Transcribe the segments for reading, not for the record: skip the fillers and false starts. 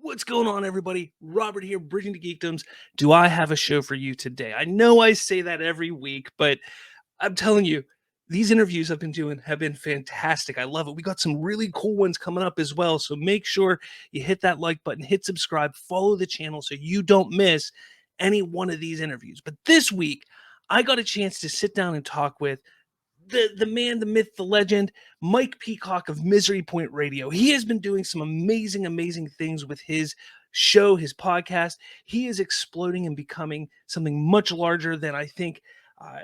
What's going on, everybody? Robert here, Bridging the Geekdoms. Do I have a show for you today? I know I say that every week, but I'm telling you, these interviews I've been doing have been fantastic. I love it. We got some really cool ones coming up as well. So make sure you hit that like button, hit subscribe, follow the channel so you don't miss any one of these interviews. But this week, I got a chance to sit down and talk with the man, the myth, the legend, Mike Peacock of Misery Point Radio. He has been doing some amazing things with his show, his podcast. He is exploding and becoming something much larger than I think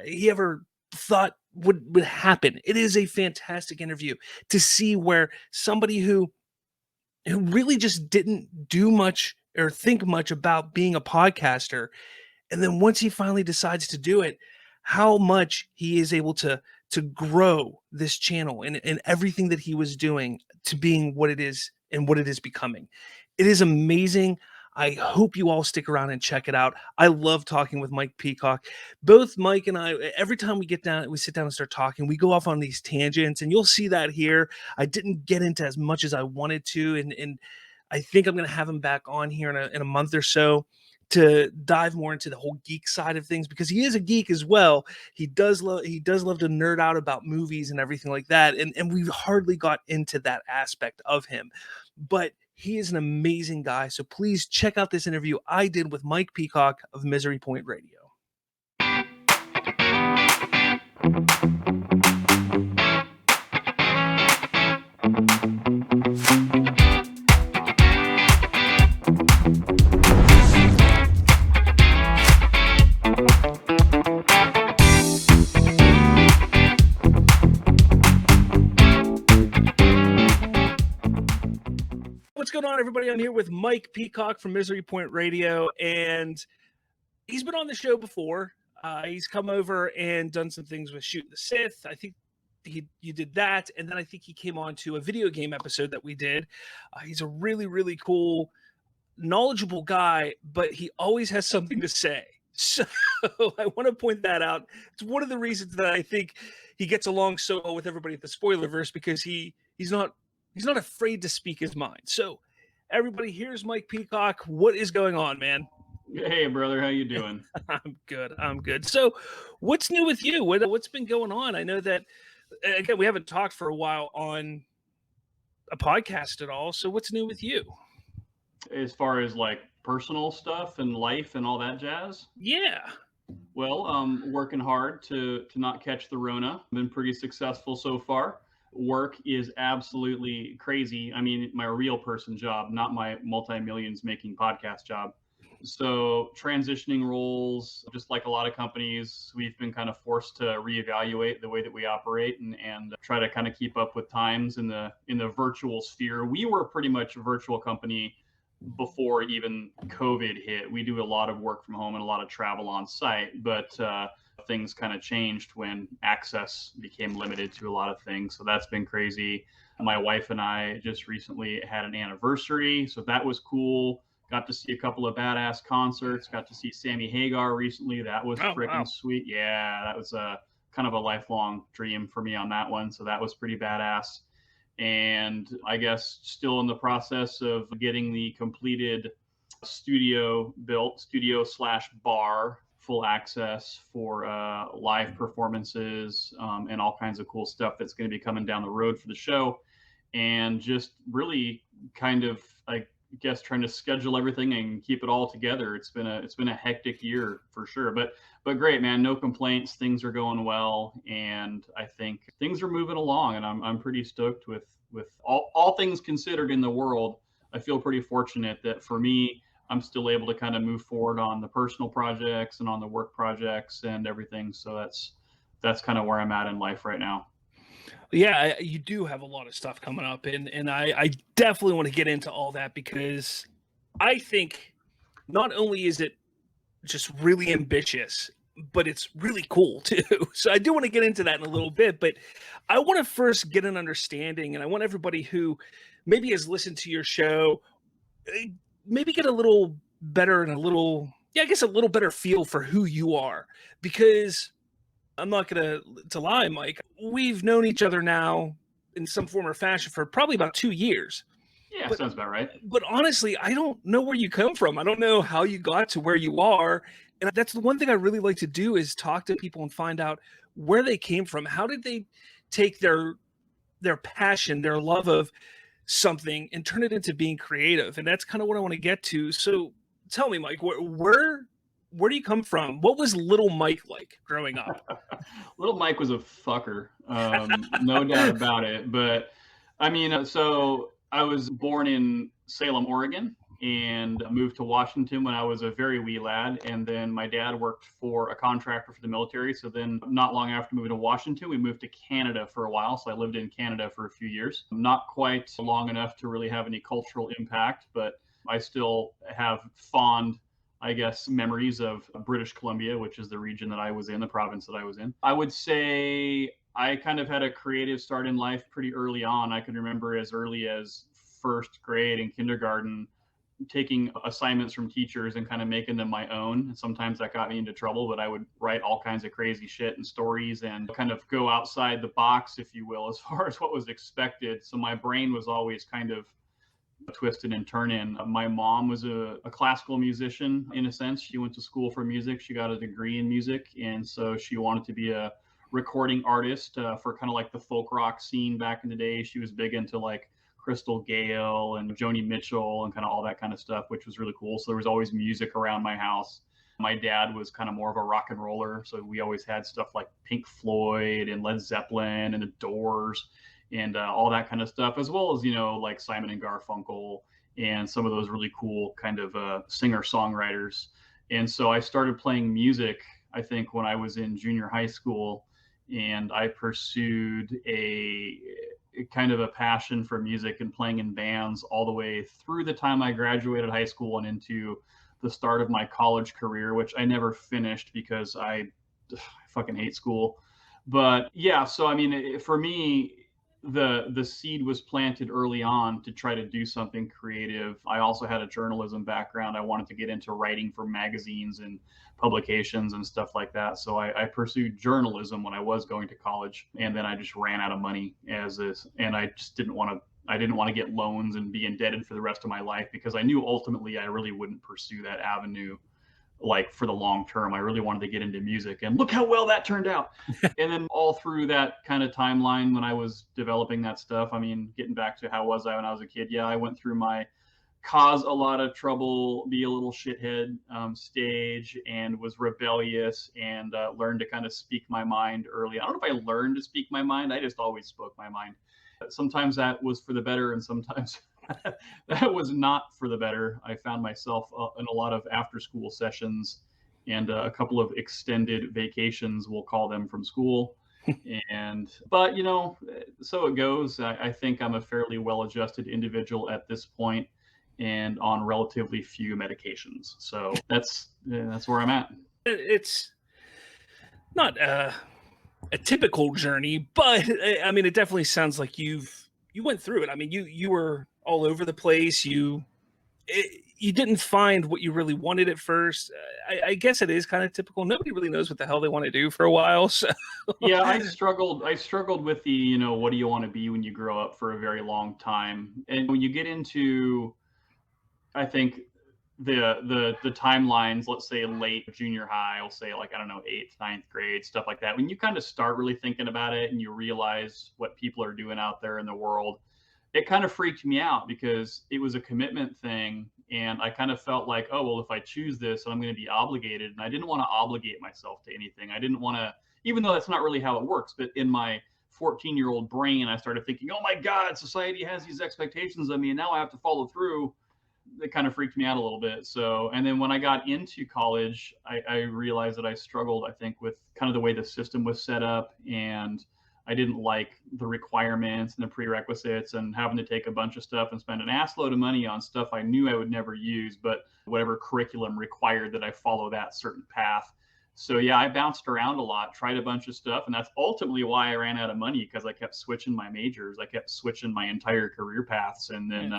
he ever thought would happen. It is a fantastic interview to see where somebody who really just didn't do much or think much about being a podcaster, and then once he finally decides to do it, how much he is able to grow this channel and everything that he was doing to being what it is and what it is becoming. It is amazing. I hope you all stick around and check it out. I love talking with Mike Peacock. Both Mike and I, every time we sit down and start talking, we go off on these tangents, and you'll see that here. I didn't get into as much as I wanted to, and I think I'm going to have him back on here in a month or so to dive more into the whole geek side of things, because he is a geek as well. He does love to nerd out about movies and everything like that. And we hardly got into that aspect of him. But he is an amazing guy. So please check out this interview I did with Mike Peacock of Misery Point Radio. What's going on, everybody? I'm here with Mike Peacock from Misery Point Radio, and he's been on the show before. He's come over and done some things with Shoot the Sith. I think you did that, and then I think he came on to a video game episode that we did. He's a really cool, knowledgeable guy, but he always has something to say. So I want to point that out. It's one of the reasons that I think he gets along so well with everybody at the Spoilerverse, because he's not afraid to speak his mind. So everybody, here's Mike Peacock. What is going on, man? Hey, brother. How you doing? I'm good. So what's new with you? What's been going on? I know that, again, we haven't talked for a while on a podcast at all. So what's new with you? As far as like personal stuff and life and all that jazz? Yeah. Well, working hard to not catch the Rona. Been pretty successful so far. Work is absolutely crazy. I mean, my real person job, not my multi-millions making podcast job. So transitioning roles, just like a lot of companies, we've been kind of forced to reevaluate the way that we operate and try to kind of keep up with times in the virtual sphere. We were pretty much a virtual company before even COVID hit. We do a lot of work from home and a lot of travel on site, but things kind of changed when access became limited to a lot of things. So that's been crazy. My wife and I just recently had an anniversary, so that was cool. Got to see a couple of badass concerts. Got to see Sammy Hagar recently. That was freaking sweet. Yeah, that was a kind of a lifelong dream for me on that one. So that was pretty badass. And I guess still in the process of getting the completed studio built, studio/bar, full access for live performances and all kinds of cool stuff that's going to be coming down the road for the show. And just really kind of, I guess, trying to schedule everything and keep it all together. It's been a hectic year for sure, but great, man. No complaints. Things are going well, and I think things are moving along, and I'm pretty stoked with all things considered in the world. I feel pretty fortunate that for me, I'm still able to kind of move forward on the personal projects and on the work projects and everything. So that's kind of where I'm at in life right now. Yeah, you do have a lot of stuff coming up, and I definitely want to get into all that, because I think not only is it just really ambitious, but it's really cool too. So I do want to get into that in a little bit, but I want to first get an understanding, and I want everybody who maybe has listened to your show, maybe get a little better and a little better feel for who you are, because I'm not going to lie, Mike. We've known each other now in some form or fashion for probably about 2 years. Yeah. But sounds about right. but honestly, I don't know where you come from. I don't know how you got to where you are. And that's the one thing I really like to do is talk to people and find out where they came from. How did they take their passion, their love of something and turn it into being creative? And that's kind of what I want to get to. So tell me, Mike, where do you come from? What was little Mike like growing up? Little Mike was a fucker, no doubt about it. But I mean, so I was born in Salem, Oregon, and moved to Washington when I was a very wee lad. And then my dad worked for a contractor for the military. So then, not long after moving to Washington, we moved to Canada for a while. So I lived in Canada for a few years, not quite long enough to really have any cultural impact, but I still have fond, I guess, memories of British Columbia, which is the region that I was in, the province that I was in. I would say I kind of had a creative start in life pretty early on. I can remember as early as first grade and kindergarten taking assignments from teachers and kind of making them my own. And sometimes that got me into trouble, but I would write all kinds of crazy shit and stories and kind of go outside the box, if you will, as far as what was expected. So my brain was always kind of twisted and turning. My mom was a classical musician in a sense. She went to school for music. She got a degree in music. And so she wanted to be a recording artist for kind of like the folk rock scene back in the day. She was big into like Crystal Gale and Joni Mitchell and kind of all that kind of stuff, which was really cool. So there was always music around my house. My dad was kind of more of a rock and roller. So we always had stuff like Pink Floyd and Led Zeppelin and the Doors and all that kind of stuff, as well as, like Simon and Garfunkel and some of those really cool kind of singer-songwriters. And so I started playing music, I think, when I was in junior high school, and I pursued a kind of a passion for music and playing in bands all the way through the time I graduated high school and into the start of my college career, which I never finished because I fucking hate school. But yeah, so I mean, for me, the seed was planted early on to try to do something creative. I also had a journalism background. I wanted to get into writing for magazines and publications and stuff like that. So I pursued journalism when I was going to college, and then I just ran out of money as this, and I just didn't want to. I didn't want to get loans and be indebted for the rest of my life because I knew ultimately I really wouldn't pursue that avenue like for the long term. I really wanted to get into music, and look how well that turned out. And then all through that kind of timeline when I was developing that stuff, I mean, getting back to how was I when I was a kid, yeah, I went through my cause a lot of trouble, be a little shithead stage, and was rebellious and learned to kind of speak my mind early. I don't know if I learned to speak my mind. I just always spoke my mind. Sometimes that was for the better, and sometimes that was not for the better. I found myself in a lot of after school sessions and a couple of extended vacations, we'll call them, from school. But so it goes. I think I'm a fairly well-adjusted individual at this point and on relatively few medications. So that's where I'm at. It's not a typical journey, but I mean, it definitely sounds like you went through it. I mean, you were all over the place. You didn't find what you really wanted at first. I guess it is kind of typical. Nobody really knows what the hell they want to do for a while. So yeah, I struggled with the, what do you want to be when you grow up for a very long time. And when you get into, I think, the timelines, let's say late junior high, I'll say like, I don't know, 8th, 9th grade, stuff like that. When you kind of start really thinking about it and you realize what people are doing out there in the world, it kind of freaked me out because it was a commitment thing. And I kind of felt like, oh, well, if I choose this, I'm going to be obligated. And I didn't want to obligate myself to anything. I didn't want to, even though that's not really how it works, but in my 14-year-old brain, I started thinking, oh my God, society has these expectations of me and now I have to follow through. It kind of freaked me out a little bit. So, and then when I got into college, I realized that I struggled, I think, with kind of the way the system was set up, and I didn't like the requirements and the prerequisites and having to take a bunch of stuff and spend an ass load of money on stuff I knew I would never use, but whatever curriculum required that I follow that certain path. So yeah, I bounced around a lot, tried a bunch of stuff, and that's ultimately why I ran out of money, because I kept switching my majors. I kept switching my entire career paths, and then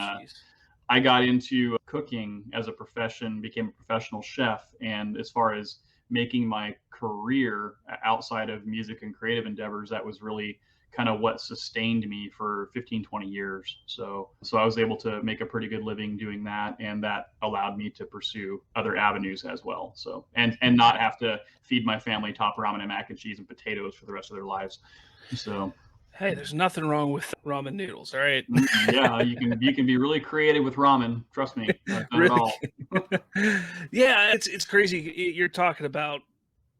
I got into cooking as a profession, became a professional chef. And as far as making my career outside of music and creative endeavors, that was really kind of what sustained me for 15, 20 years. So I was able to make a pretty good living doing that, and that allowed me to pursue other avenues as well. So and not have to feed my family top ramen and mac and cheese and potatoes for the rest of their lives. So Hey, there's nothing wrong with ramen noodles, all right? yeah, you can be really creative with ramen. Trust me, not at Really? all. Yeah, it's crazy. You're talking about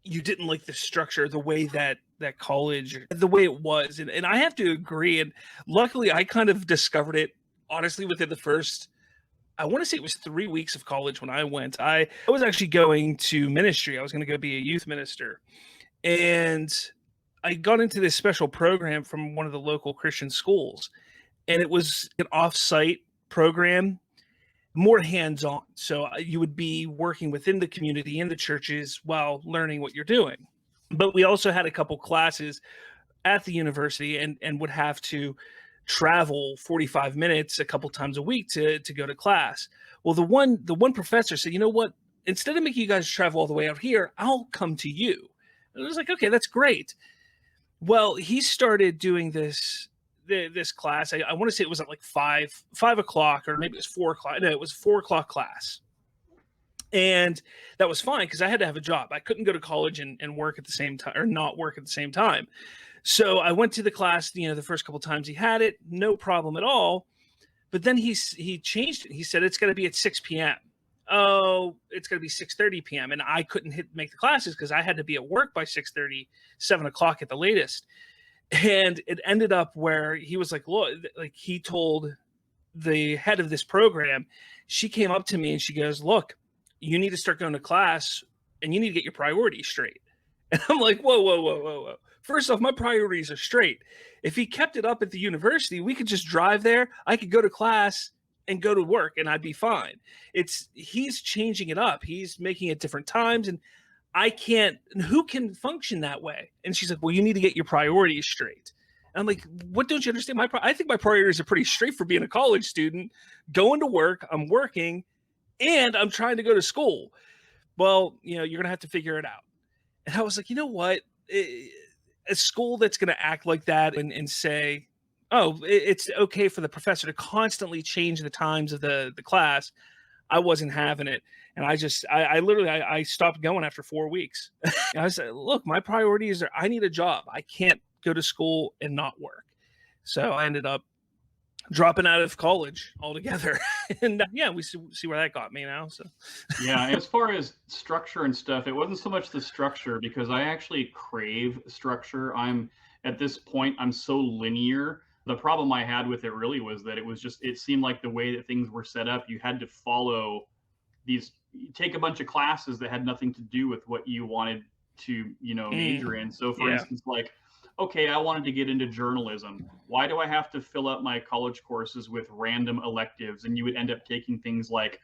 you didn't like the structure, the way that college, the way it was, and I have to agree. And luckily, I kind of discovered it honestly within the first. I want to say it was 3 weeks of college when I went. I was actually going to ministry. I was going to go be a youth minister, and I got into this special program from one of the local Christian schools, and it was an off-site program, more hands-on. So you would be working within the community in the churches while learning what you're doing. But we also had a couple classes at the university, and would have to travel 45 minutes a couple times a week to go to class. Well, the one professor said, you know what? Instead of making you guys travel all the way out here, I'll come to you. And I was like, okay, that's great. Well, he started doing this class. I want to say it was at like 5 o'clock, or maybe it was 4 o'clock. No, it was 4 o'clock class. And that was fine because I had to have a job. I couldn't go to college and work at the same time, or not work at the same time. So I went to the class, the first couple times he had it, no problem at all. But then he changed it. He said it's going to be at 6 p.m. Oh, it's going to be 6:30 p.m. And I couldn't make the classes because I had to be at work by 6:30, 7 o'clock at the latest. And it ended up where he was like, look, like he told the head of this program, she came up to me and she goes, look, you need to start going to class and you need to get your priorities straight. And I'm like, whoa, whoa, whoa, whoa, whoa. First off, my priorities are straight. If he kept it up at the university, we could just drive there. I could go to class and go to work and I'd be fine. He's changing it up. He's making it different times, and I can't. And who can function that way? And she's like, well, you need to get your priorities straight. And I'm like, what don't you understand? I think my priorities are pretty straight for being a college student, going to work. I'm working and I'm trying to go to school. Well, you're going to have to figure it out. And I was like, you know what? A school that's going to act like that and say, oh, it's okay for the professor to constantly change the times of the class. I wasn't having it. And I literally stopped going after 4 weeks. I said, look, my priorities are, I need a job. I can't go to school and not work. So I ended up dropping out of college altogether. And yeah, we see where that got me now. So yeah, as far as structure and stuff, it wasn't so much the structure because I actually crave structure. At this point, I'm so linear. The problem I had with it really was that it seemed like the way that things were set up, you had to follow take a bunch of classes that had nothing to do with what you wanted to, major in. So for instance, like, okay, I wanted to get into journalism. Why do I have to fill up my college courses with random electives? And you would end up taking things like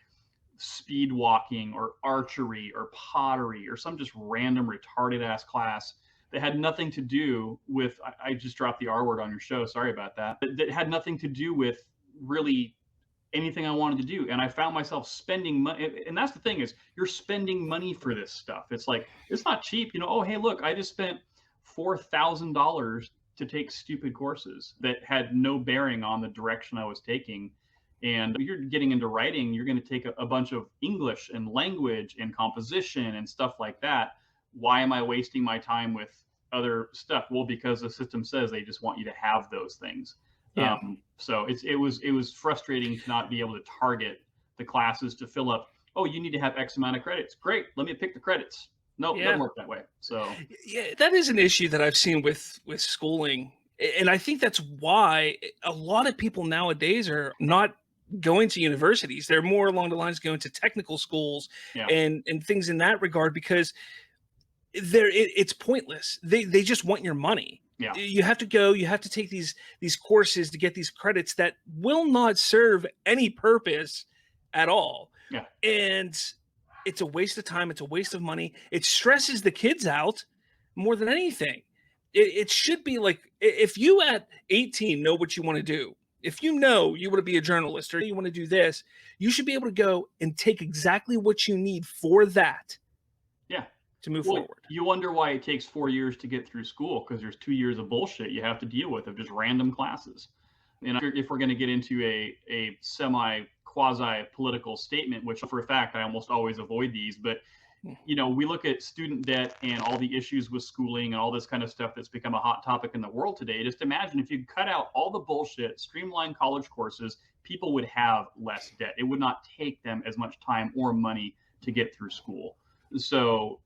speed walking or archery or pottery or some just random retarded ass class that had nothing to do with, I just dropped the R word on your show. Sorry about that. That had nothing to do with really anything I wanted to do. And I found myself spending money. And that's the thing, is you're spending money for this stuff. It's like, it's not cheap. Oh, hey, look, I just spent $4,000 to take stupid courses that had no bearing on the direction I was taking. And if you're getting into writing, you're going to take a bunch of English and language and composition and stuff like that. Why am I wasting my time with other stuff? Well, because the system says they just want you to have those things. Yeah. So it was frustrating to not be able to target the classes to fill up. Oh, you need to have X amount of credits. Great. Let me pick the credits. No, it doesn't work that way. So yeah, that is an issue that I've seen with schooling. And I think that's why a lot of people nowadays are not going to universities. They're more along the lines going to technical schools and things in that regard, because it's pointless. They just want your money. Yeah. You have to go, you have to take these courses to get these credits that will not serve any purpose at all. Yeah. And it's a waste of time. It's a waste of money. It stresses the kids out more than anything. It should be like, if you at 18 know what you want to do, if you know you want to be a journalist or you want to do this, you should be able to go and take exactly what you need for that. Yeah. to move Well, forward. you wonder why it takes 4 years to get through school, because there's 2 years of bullshit you have to deal with of just random classes. And if we're going to get into a semi quasi political statement, which for a fact I almost always avoid these, but we look at student debt and all the issues with schooling and all this kind of stuff that's become a hot topic in the world today. Just imagine if you cut out all the bullshit, streamline college courses, people would have less debt. It would not take them as much time or money to get through school. So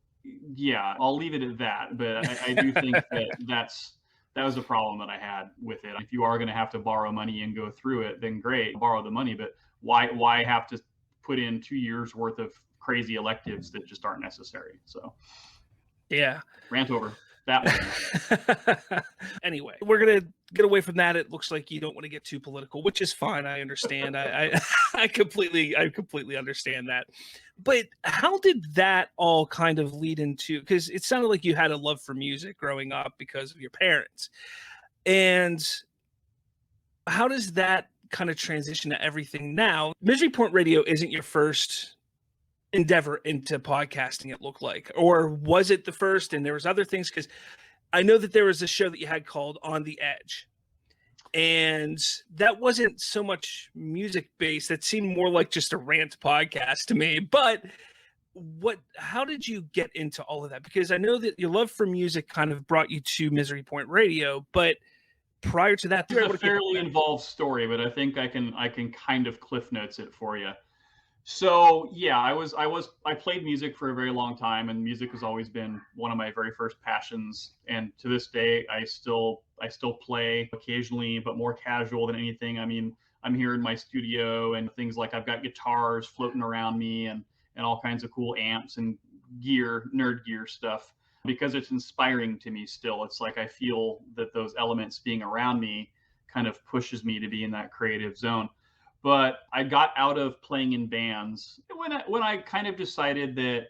yeah, I'll leave it at that. But I do think that was a problem that I had with it. If you are going to have to borrow money and go through it, then great, borrow the money. But why have to put in 2 years worth of crazy electives that just aren't necessary? So yeah, rant over that one. Anyway, we're gonna get away from that. It looks like you don't want to get too political, which is fine. I understand. I completely understand that. But how did that all kind of lead into? Because it sounded like you had a love for music growing up because of your parents, and how does that kind of transition to everything now? Misery Point Radio isn't your first endeavor into podcasting, it looked like, or was it the first and there was other things? Because I know that there was a show that you had called On the Edge, and that wasn't so much music based. That seemed more like just a rant podcast to me. But how did you get into all of that? Because I know that your love for music kind of brought you to Misery Point Radio, but prior to that, it's a fairly involved story, but I think I can kind of cliff notes it for you. So yeah, I played music for a very long time, and music has always been one of my very first passions. And to this day, I still play occasionally, but more casual than anything. I mean, I'm here in my studio and things like I've got guitars floating around me and all kinds of cool amps and gear, nerd gear stuff, because it's inspiring to me still. It's like I feel that those elements being around me kind of pushes me to be in that creative zone. But I got out of playing in bands when I kind of decided that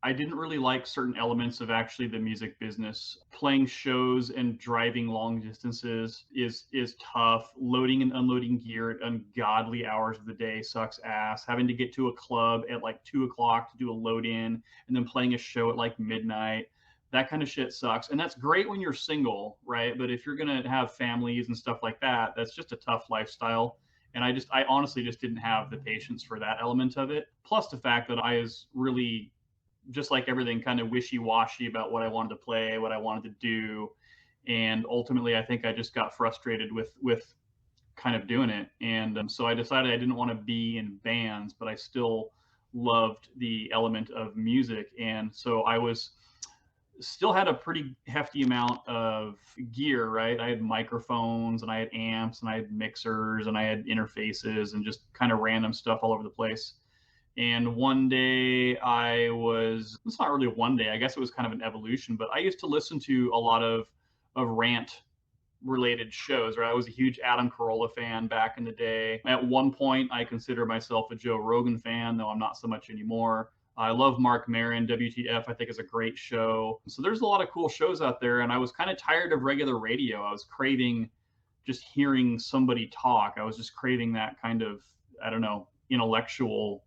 I didn't really like certain elements of actually the music business. Playing shows and driving long distances is tough. Loading and unloading gear at ungodly hours of the day sucks ass. Having to get to a club at like 2 o'clock to do a load in, and then playing a show at like midnight, that kind of shit sucks. And that's great when you're single, right? But if you're gonna have families and stuff like that, that's just a tough lifestyle. And I honestly just didn't have the patience for that element of it. Plus the fact that I was really, just like everything, kind of wishy-washy about what I wanted to play, what I wanted to do. And ultimately, I think I just got frustrated with kind of doing it. And so I decided I didn't want to be in bands, but I still loved the element of music. And so I still had a pretty hefty amount of gear, right? I had microphones and I had amps and I had mixers and I had interfaces and just kind of random stuff all over the place. And one day it's not really one day, I guess it was kind of an evolution, but I used to listen to a lot of rant related shows, right? I was a huge Adam Carolla fan back in the day. At one point, I consider myself a Joe Rogan fan, though I'm not so much anymore. I love Mark Maron. WTF, I think, is a great show. So there's a lot of cool shows out there, and I was kind of tired of regular radio. I was craving just hearing somebody talk. I was just craving that kind of, I don't know, intellectual.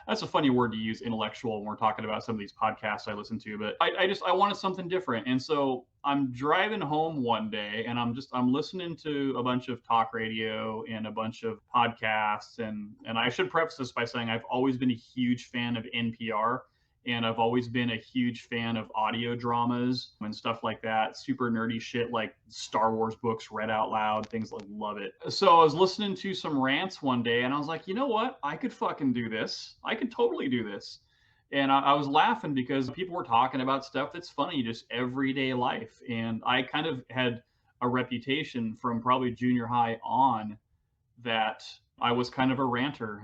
That's a funny word to use, intellectual, when we're talking about some of these podcasts I listen to. But I wanted something different, and so I'm driving home one day, and I'm listening to a bunch of talk radio and a bunch of podcasts, and I should preface this by saying I've always been a huge fan of NPR, and I've always been a huge fan of audio dramas and stuff like that, super nerdy shit like Star Wars books read out loud, things like, love it. So I was listening to some rants one day, and I was like, you know what? I could fucking do this. I could totally do this. And I was laughing because people were talking about stuff that's funny, just everyday life. And I kind of had a reputation from probably junior high on that I was kind of a ranter.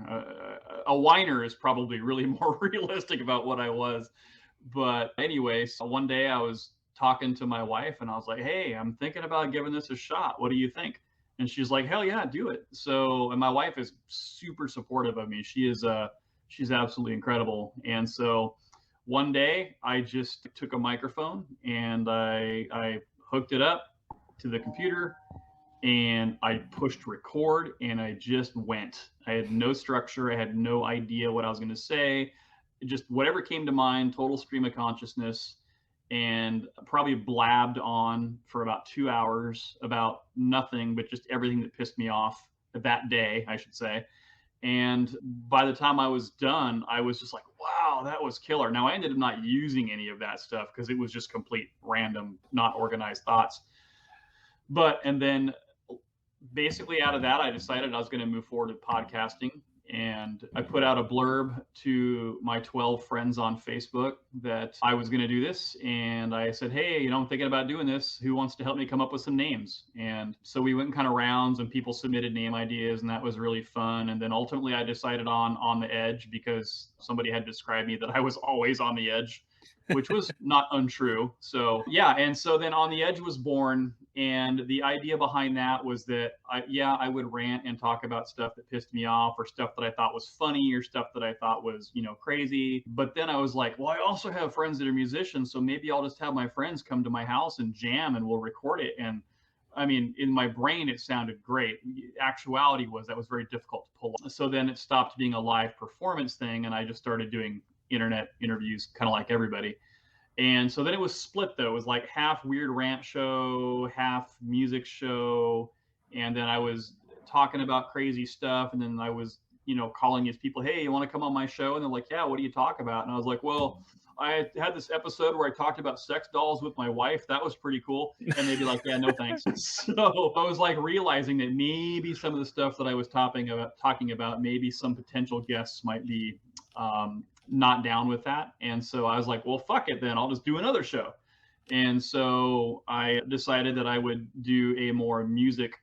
A whiner is probably really more realistic about what I was. But anyway, so one day I was talking to my wife and I was like, hey, I'm thinking about giving this a shot. What do you think? And she's like, hell yeah, do it. So, and my wife is super supportive of me. She's absolutely incredible. And so one day I just took a microphone and I hooked it up to the computer and I pushed record and I just went. I had no structure. I had no idea what I was going to say. just whatever came to mind, total stream of consciousness, and probably blabbed on for about 2 hours about nothing but just everything that pissed me off that day, I should say. And by the time I was done, I was just like, wow, that was killer. Now, I ended up not using any of that stuff because it was just complete random, not organized thoughts. And then basically out of that, I decided I was going to move forward with podcasting. And I put out a blurb to my 12 friends on Facebook that I was going to do this. And I said, hey, I'm thinking about doing this. Who wants to help me come up with some names? And so we went in kind of rounds and people submitted name ideas, and that was really fun. And then ultimately I decided on the edge because somebody had described me that I was always on the edge, which was not untrue. So yeah, and so then On the Edge was born, and the idea behind that was that I would rant and talk about stuff that pissed me off, or stuff that I thought was funny, or stuff that I thought was crazy. But then I was like, well, I also have friends that are musicians, so maybe I'll just have my friends come to my house and jam, and we'll record it. And I mean, in my brain, it sounded great. Actuality was that was very difficult to pull off. So then it stopped being a live performance thing, and I just started doing internet interviews, kind of like everybody. And so then it was split, though. It was like half weird rant show, half music show. And then I was talking about crazy stuff. And then I was, calling these people, hey, you want to come on my show? And they're like, yeah, what do you talk about? And I was like, well, I had this episode where I talked about sex dolls with my wife. That was pretty cool. And they'd be like, yeah, no thanks. So I was like realizing that maybe some of the stuff that I was talking about, maybe some potential guests might be not down with that. And so I was like, well, fuck it then. I'll just do another show. And so I decided that I would do a more music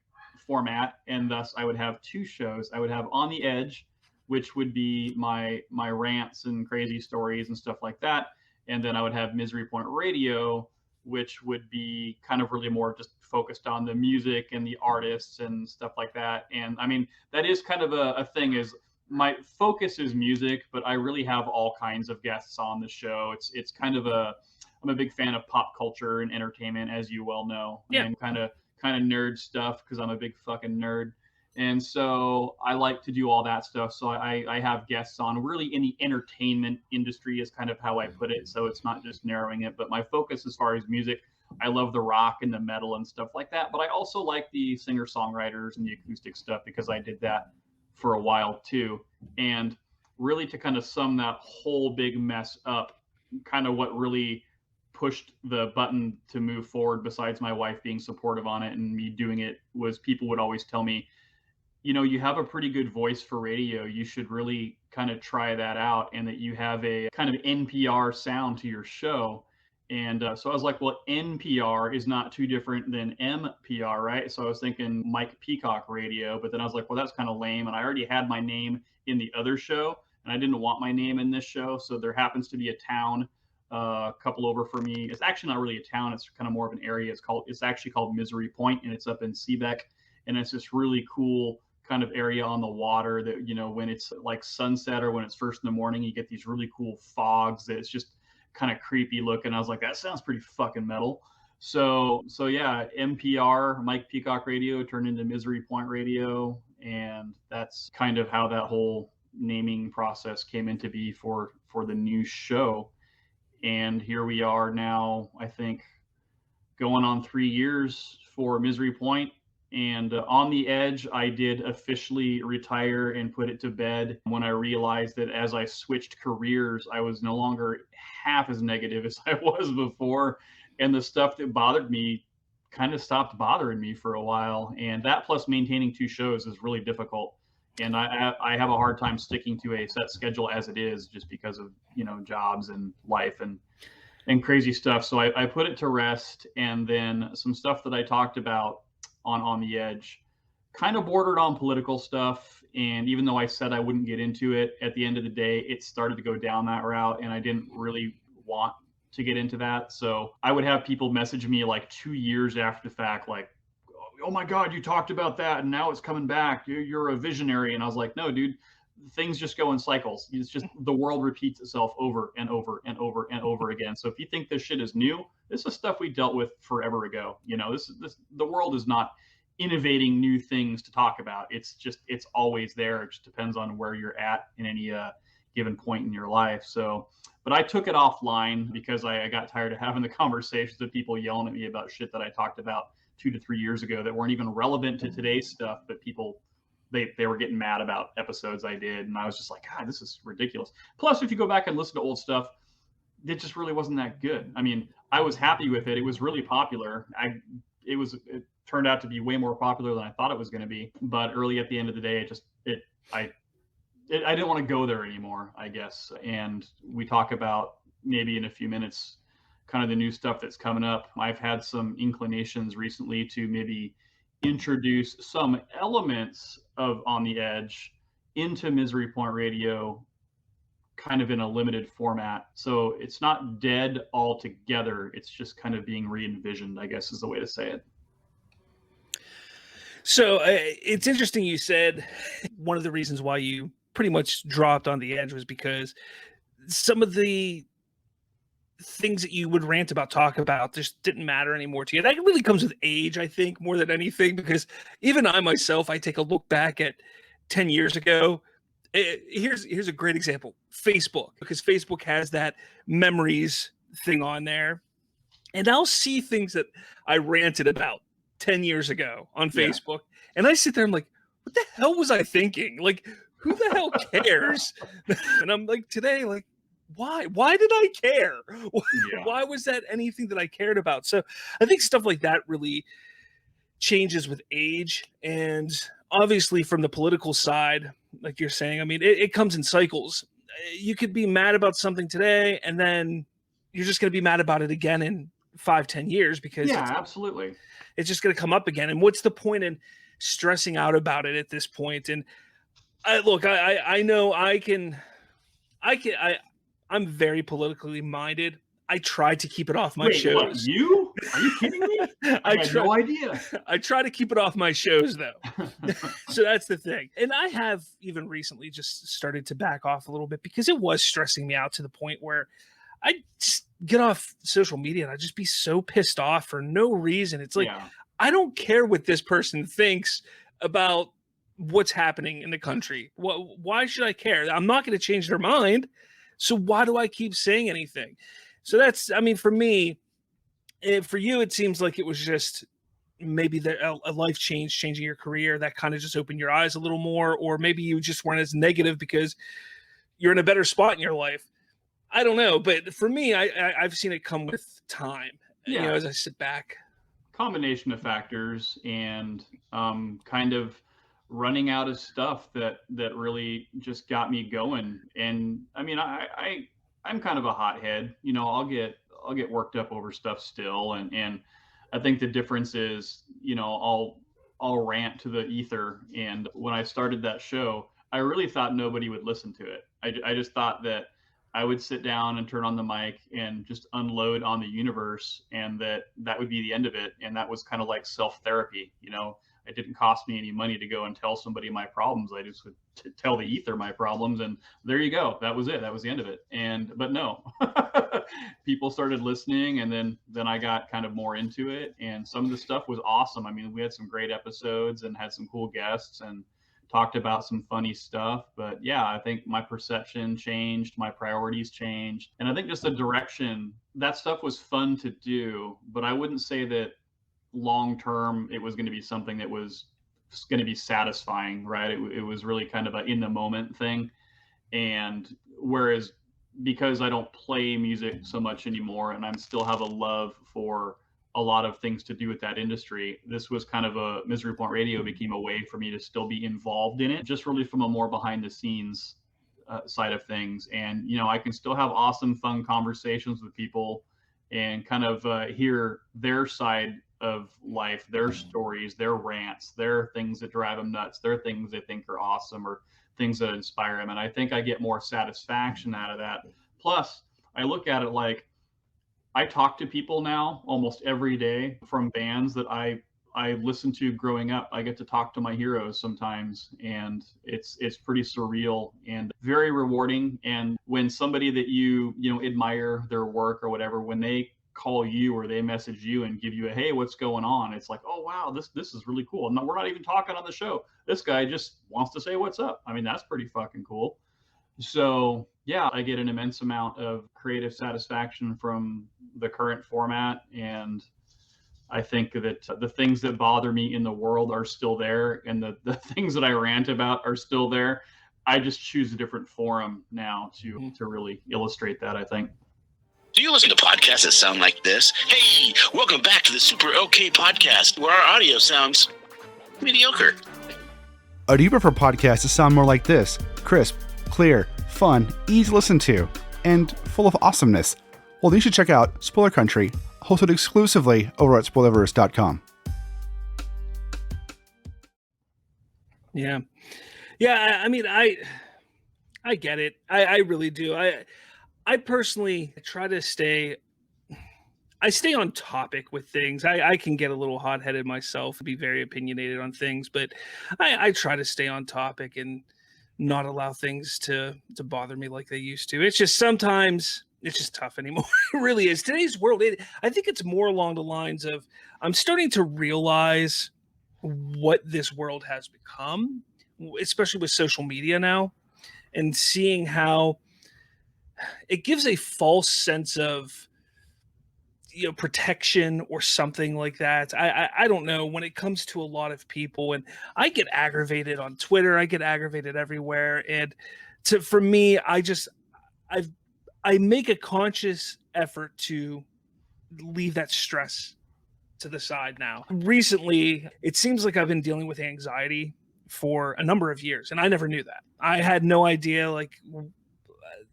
format, and thus I would have two shows. I would have On the Edge, which would be my rants and crazy stories and stuff like that. And then I would have Misery Point Radio, which would be kind of really more just focused on the music and the artists and stuff like that. And I mean, that is kind of a thing, is my focus is music, but I really have all kinds of guests on the show. It's kind of I'm a big fan of pop culture and entertainment, as you well know, Yeah. and kind of nerd stuff because I'm a big fucking nerd. And so I like to do all that stuff. So I have guests on really in the entertainment industry is kind of how I put it. So it's not just narrowing it, but my focus as far as music, I love the rock and the metal and stuff like that. But I also like the singer-songwriters and the acoustic stuff because I did that for a while too. And really, to kind of sum that whole big mess up, kind of what really pushed the button to move forward, besides my wife being supportive on it and me doing it, was people would always tell me, you have a pretty good voice for radio. You should really kind of try that out, and that you have a kind of NPR sound to your show. And so I was like, well, NPR is not too different than MPR, right? So I was thinking Mike Peacock Radio, but then I was like, well, that's kind of lame. And I already had my name in the other show, and I didn't want my name in this show. So there happens to be a town a couple over for me. It's actually not really a town. It's kind of more of an area. It's actually called Misery Point, and it's up in Seebeck. And it's this really cool kind of area on the water that, when it's like sunset or when it's first in the morning, you get these really cool fogs that it's just kind of creepy looking. I was like, that sounds pretty fucking metal. So yeah, MPR, Mike Peacock Radio, turned into Misery Point Radio. And that's kind of how that whole naming process came into be for the new show. And here we are now, I think, going on 3 years for Misery Point. And On the Edge, I did officially retire and put it to bed when I realized that as I switched careers, I was no longer half as negative as I was before. And the stuff that bothered me kind of stopped bothering me for a while. And that, plus maintaining two shows, is really difficult. And I have a hard time sticking to a set schedule as it is, just because of, jobs and life and crazy stuff. So I put it to rest. And then some stuff that I talked about on the Edge kind of bordered on political stuff. And even though I said I wouldn't get into it, at the end of the day, it started to go down that route, and I didn't really want to get into that. So I would have people message me like 2 years after the fact, like, oh my God, you talked about that and now it's coming back. You're a visionary. And I was like, no, dude, things just go in cycles. It's just the world repeats itself over and over and over and over again. So if you think this shit is new, this is stuff we dealt with forever ago. The world is not innovating new things to talk about. It's always there. It just depends on where you're at in given point in your life. So, but I took it offline because I got tired of having the conversations with people yelling at me about shit that I talked about 2 to 3 years ago that weren't even relevant to today's stuff, but people, they were getting mad about episodes I did. And I was just like, God, this is ridiculous. Plus, if you go back and listen to old stuff, it just really wasn't that good. I mean, I was happy with it. It was really popular. It turned out to be way more popular than I thought it was going to be. But early at the end of the day, I didn't want to go there anymore, I guess. And we talk about maybe in a few minutes, kind of the new stuff that's coming up. I've had some inclinations recently to maybe introduce some elements of On the Edge into Misery Point Radio, kind of in a limited format. So it's not dead altogether. It's just kind of being re-envisioned, I guess is the way to say it. So it's interesting you said one of the reasons why you pretty much dropped On the Edge was because some of the things that you would rant about, talk about, just didn't matter anymore to you. That really comes with age, I think, more than anything, because even I myself, I take a look back at 10 years ago. Here's a great example. Facebook, because Facebook has that memories thing on there. And I'll see things that I ranted about 10 years ago on Facebook. And I sit there, I'm like, what the hell was I thinking? Like, who the hell cares? And I'm like, today, like, why did I care? Why was that anything that I cared about? So I think stuff like that really changes with age. And obviously from the political side, like you're saying, I mean, it comes in cycles. You could be mad about something today, and then you're just going to be mad about it again in 5-10 years, because absolutely, it's just going to come up again. And what's the point in stressing out about it at this point? And I know I'm very politically minded. I try to keep it off my shows. What, you? Are you kidding me? I had no idea. I try to keep it off my shows, though. So that's the thing. And I have even recently just started to back off a little bit, because it was stressing me out to the point where I just get off social media and I just be so pissed off for no reason. It's like, I don't care what this person thinks about what's happening in the country. Why should I care? I'm not going to change their mind. So why do I keep saying anything? So that's, I mean, for me, for you, it seems like it was just maybe a life change, changing your career, that kind of just opened your eyes a little more, or maybe you just weren't as negative because you're in a better spot in your life. I don't know, but for me, I've seen it come with time. You know, as I sit back. Combination of factors, and kind of running out of stuff that really just got me going. And I mean, I'm kind of a hothead. You know, I'll get worked up over stuff still, and I think the difference is, you know, I'll rant to the ether. And when I started that show, I really thought nobody would listen to it. I just thought that I would sit down and turn on the mic and just unload on the universe, and that would be the end of it. And that was kind of like self-therapy. You know, it didn't cost me any money to go and tell somebody my problems. I just would tell the ether my problems, and there you go. That was it. That was the end of it. But no, people started listening, and then I got kind of more into it. And some of the stuff was awesome. I mean, we had some great episodes and had some cool guests and talked about some funny stuff. But yeah, I think my perception changed, my priorities changed, and I think just the direction. That stuff was fun to do, but I wouldn't say that long term it was going to be something that was going to be satisfying, right? It was really kind of a in the moment thing. And whereas, because I don't play music so much anymore, and I still have a love for a lot of things to do with that industry, this was kind of a Misery Point Radio became a way for me to still be involved in it, just really from a more behind the scenes side of things. And, you know, I can still have awesome, fun conversations with people and kind of hear their side of life, their stories, their rants, their things that drive them nuts, their things they think are awesome, or things that inspire them. And I think I get more satisfaction out of that. Plus, I look at it like, I talk to people now almost every day from bands that I listened to growing up. I get to talk to my heroes sometimes, and it's pretty surreal and very rewarding. And when somebody that you admire their work or whatever, when they call you or they message you and give you a, hey, what's going on? It's like, oh wow, this is really cool. No, we're not even talking on the show. This guy just wants to say what's up. I mean, that's pretty fucking cool. So yeah, I get an immense amount of creative satisfaction from the current format, and I think that the things that bother me in the world are still there, and the things that I rant about are still there. I just choose a different forum now to really illustrate that, I think. Do you listen to podcasts that sound like this? Hey, welcome back to the Super OK Podcast, where our audio sounds mediocre. Or do you prefer podcasts that sound more like this? Crisp, clear, fun, easy to listen to, and full of awesomeness? Well, then you should check out Spoiler Country, hosted exclusively over at Spoilerverse.com. Yeah. Yeah, I mean, I get it. I really do. I personally try to stay on topic with things. I can get a little hot-headed myself, be very opinionated on things, but I try to stay on topic and not allow things to bother me like they used to. It's just sometimes it's just tough anymore. It really is. Today's world, I think it's more along the lines of I'm starting to realize what this world has become, especially with social media now, and seeing how it gives a false sense of protection or something like that. I don't know, when it comes to a lot of people, and I get aggravated on Twitter, I get aggravated everywhere, and for me, I make a conscious effort to leave that stress to the side now. Recently, it seems like I've been dealing with anxiety for a number of years, and I never knew that. I had no idea. Like,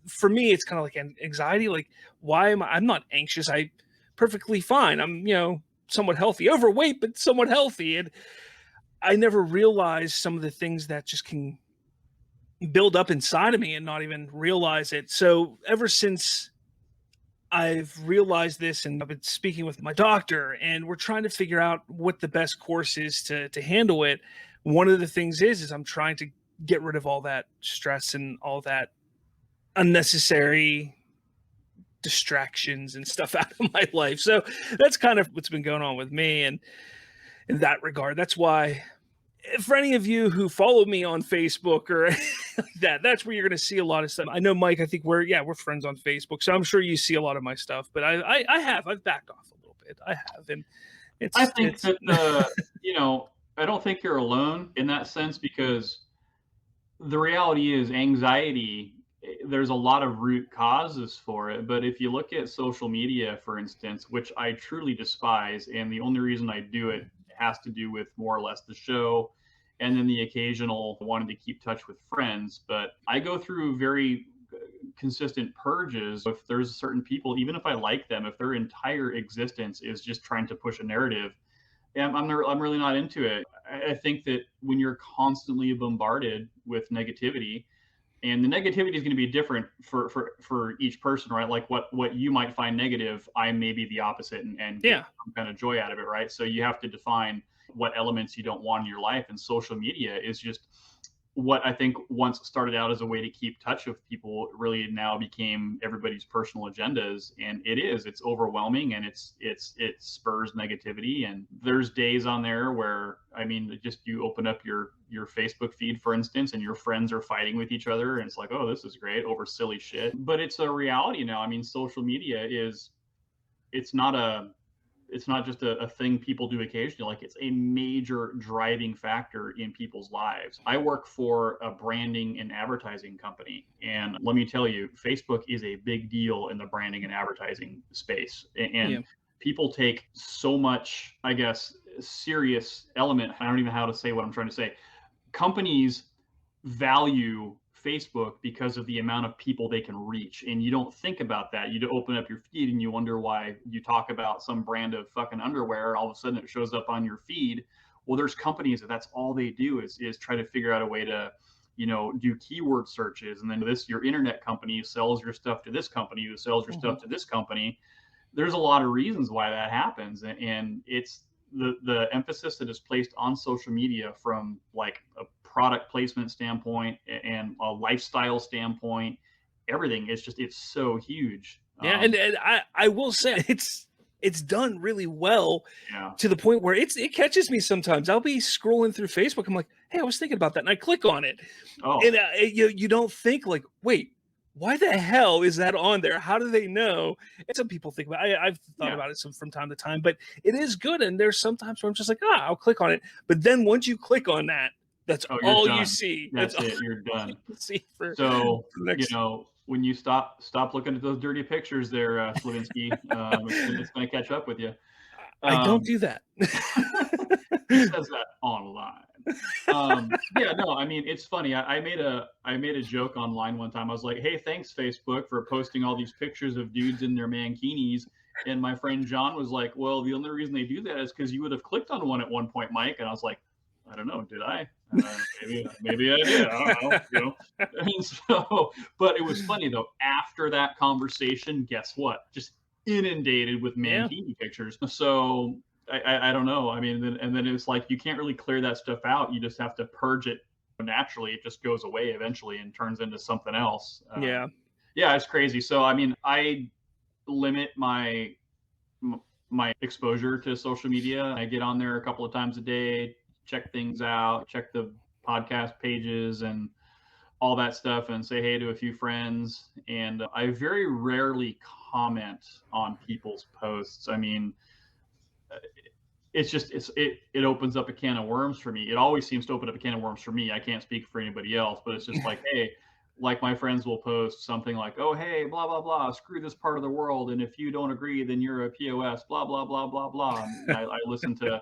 for me, it's kind of like anxiety. Like, why am I'm not anxious. I perfectly fine. I'm, somewhat healthy, overweight, but somewhat healthy. And I never realized some of the things that just can build up inside of me and not even realize it. So ever since I've realized this, and I've been speaking with my doctor, and we're trying to figure out what the best course is to handle it. One of the things is I'm trying to get rid of all that stress and all that unnecessary distractions and stuff out of my life. So that's kind of what's been going on with me, and in that regard, that's why, for any of you who follow me on Facebook or like that's where you're going to see a lot of stuff. I know, Mike, I think we're friends on Facebook, so I'm sure you see a lot of my stuff, but I've backed off a little bit. I have, and I think that I don't think you're alone in that sense, because the reality is anxiety, there's a lot of root causes for it. But if you look at social media, for instance, which I truly despise, and the only reason I do it has to do with more or less the show and then the occasional wanting to keep touch with friends. But I go through very consistent purges. If there's certain people, even if I like them, if their entire existence is just trying to push a narrative, I'm really not into it. I think that when you're constantly bombarded with negativity, and the negativity is going to be different for each person, right? Like what you might find negative, I may be the opposite and get some kind of joy out of it, right? So you have to define what elements you don't want in your life, and social media is just what I think once started out as a way to keep touch with people really now became everybody's personal agendas. And it's overwhelming, and it spurs negativity. And there's days on there where, I mean, just you open up your Facebook feed, for instance, and your friends are fighting with each other, and it's like, oh, this is great, over silly shit. But it's a reality now. I mean, social media it's not just a thing people do occasionally. Like, it's a major driving factor in people's lives. I work for a branding and advertising company, and let me tell you, Facebook is a big deal in the branding and advertising space. And people take so much, I guess, serious element. I don't even know how to say what I'm trying to say. Companies value Facebook because of the amount of people they can reach. And you don't think about that. You open up your feed and you wonder why you talk about some brand of fucking underwear. All of a sudden it shows up on your feed. Well, there's companies that's all they do is try to figure out a way to, do keyword searches. And then your internet company sells your stuff to this company who sells your stuff to this company. There's a lot of reasons why that happens. And it's the emphasis that is placed on social media from like a product placement standpoint and a lifestyle standpoint, everything. It's so huge. And I will say it's done really well Yeah. to the point where it catches me sometimes. I'll be scrolling through Facebook. I'm like, hey, I was thinking about that. And I click on it. Oh, And you don't think like, wait, why the hell is that on there? How do they know? And some people think about it. I've thought about it from time to time, but it is good. And there's sometimes where I'm just like, I'll click on it. But then once you click on that, that's all done. you see. That's all it. You're done. you see for So, next... when you stop looking at those dirty pictures there, Slavinsky, it's going to catch up with you. I don't do that. He says that online. Yeah, no, I mean, it's funny. I made a joke online one time. I was like, hey, thanks Facebook for posting all these pictures of dudes in their mankinis. And my friend John was like, well, the only reason they do that is because you would have clicked on one at one point, Mike. And I was like, I don't know, did I? Maybe I did. I don't know. And so, but it was funny though. After that conversation, guess what? Just inundated with mankini pictures. So I don't know. I mean, and then it's like you can't really clear that stuff out. You just have to purge it naturally. It just goes away eventually and turns into something else. Yeah, it's crazy. So I mean, I limit my exposure to social media. I get on there a couple of times a day, check things out, check the podcast pages and all that stuff, and say hey to a few friends. And I very rarely comment on people's posts. I mean, it opens up a can of worms for me. It always seems to open up a can of worms for me. I can't speak for anybody else, but it's just like, hey, like my friends will post something like, oh, hey, blah, blah, blah, screw this part of the world. And if you don't agree, then you're a POS, blah, blah, blah, blah, blah. And I listen to,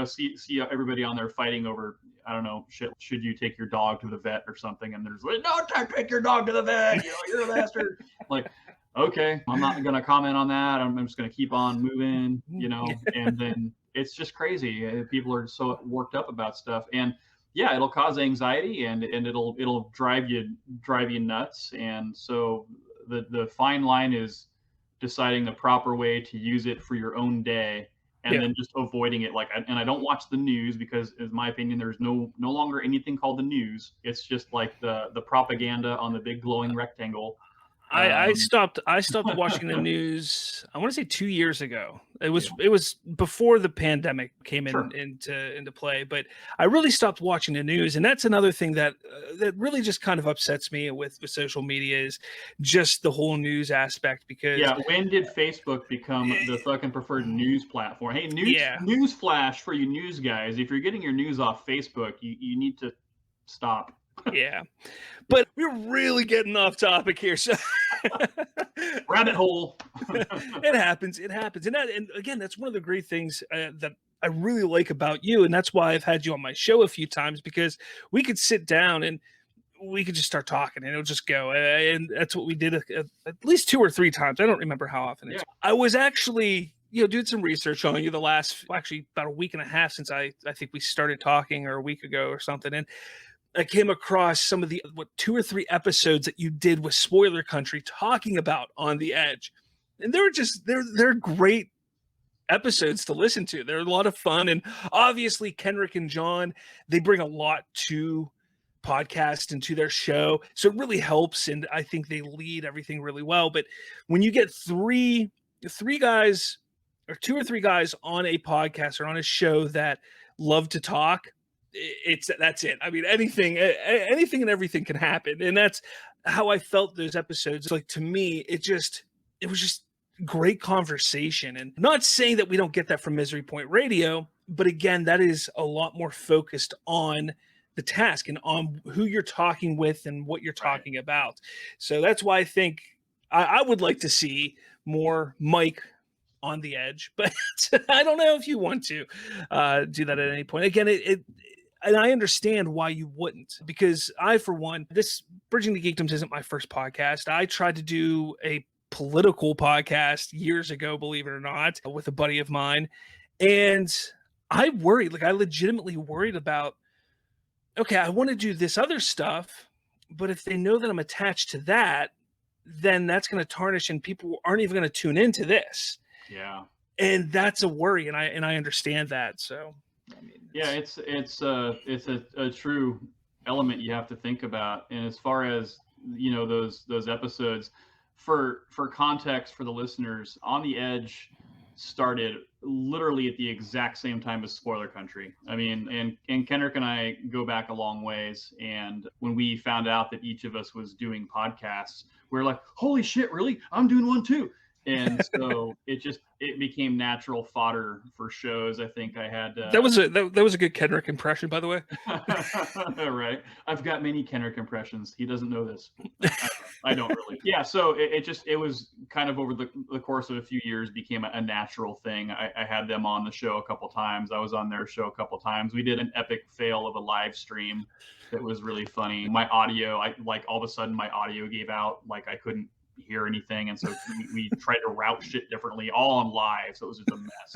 see everybody on there fighting over, I don't know, should you take your dog to the vet or something? And there's like, no, don't take your dog to the vet. You're a bastard. Like, okay, I'm not going to comment on that. I'm just going to keep on moving, and then it's just crazy. People are so worked up about stuff, and yeah, it'll cause anxiety and it'll drive you nuts. And so the fine line is deciding the proper way to use it for your own day, and then just avoiding it. And I don't watch the news because, in my opinion, there's no longer anything called the news. It's just like the propaganda on the big glowing rectangle. I stopped watching the news. I want to say 2 years ago. It was before the pandemic came into play, but I really stopped watching the news, and that's another thing that really just kind of upsets me with social media is just the whole news aspect. Because when did Facebook become the fucking preferred news platform? Hey, news flash for you news guys. If you're getting your news off Facebook, you need to stop. Yeah, but we're really getting off topic here. So rabbit hole. It happens, and again, that's one of the great things that I really like about you, and that's why I've had you on my show a few times, because we could sit down and we could just start talking, and it'll just go. And that's what we did at least 2 or 3 times. I don't remember how often. I was actually doing some research on you actually about a week and a half since I think we started talking, or a week ago or something, and I came across some of the 2 or 3 episodes that you did with Spoiler Country talking about On the Edge. And they're great episodes to listen to. They're a lot of fun. And obviously Kenrick and John, they bring a lot to podcast and to their show. So it really helps. And I think they lead everything really well. But when you get three guys, or 2 or 3 guys on a podcast or on a show that love to talk, that's it. I mean, anything and everything can happen. And that's how I felt those episodes. Like, to me, it was just great conversation. And not saying that we don't get that from Misery Point Radio, but again, that is a lot more focused on the task and on who you're talking with and what you're talking about. So that's why I think I would like to see more Mike on the Edge, but I don't know if you want to do that at any point. Again, and I understand why you wouldn't, because I, for one, this Bridging the Geekdoms isn't my first podcast. I tried to do a political podcast years ago, believe it or not, with a buddy of mine. And I legitimately worried about, okay, I want to do this other stuff, but if they know that I'm attached to that, then that's going to tarnish and people aren't even going to tune into this. Yeah. And that's a worry. And I understand that. So, I mean, it's a true element you have to think about. And as far as those episodes, for context for the listeners, On the Edge started literally at the exact same time as Spoiler Country. I mean, and Kendrick and I go back a long ways. And when we found out that each of us was doing podcasts, we were like, holy shit, really? I'm doing one too. And so it became natural fodder for shows. I think I had that was a good Kendrick impression, by the way. Right. I've got many Kendrick impressions. He doesn't know this. I don't really. Yeah. So it was kind of over the course of a few years became a natural thing. I had them on the show a couple times. I was on their show a couple times. We did an epic fail of a live stream that was really funny. My audio, all of a sudden my audio gave out. Like I couldn't hear anything, and so we tried to route shit differently, all on live, so it was just a mess.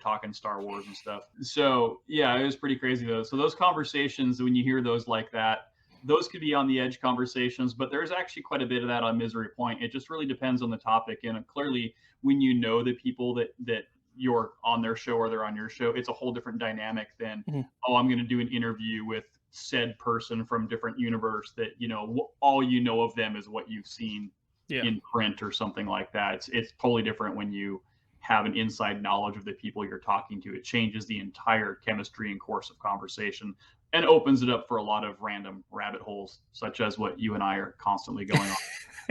Talking Star Wars and stuff. So yeah, it was pretty crazy though. So those conversations, when you hear those like that, those could be on the edge conversations, but there's actually quite a bit of that on Misery Point. It just really depends on the topic, and clearly when you know the people that you're on their show or they're on your show, it's a whole different dynamic than oh, I'm going to do an interview with said person from different universe that all you know of them is what you've seen in print or something like that. It's totally different when you have an inside knowledge of the people you're talking to. It changes the entire chemistry and course of conversation and opens it up for a lot of random rabbit holes, such as what you and I are constantly going on.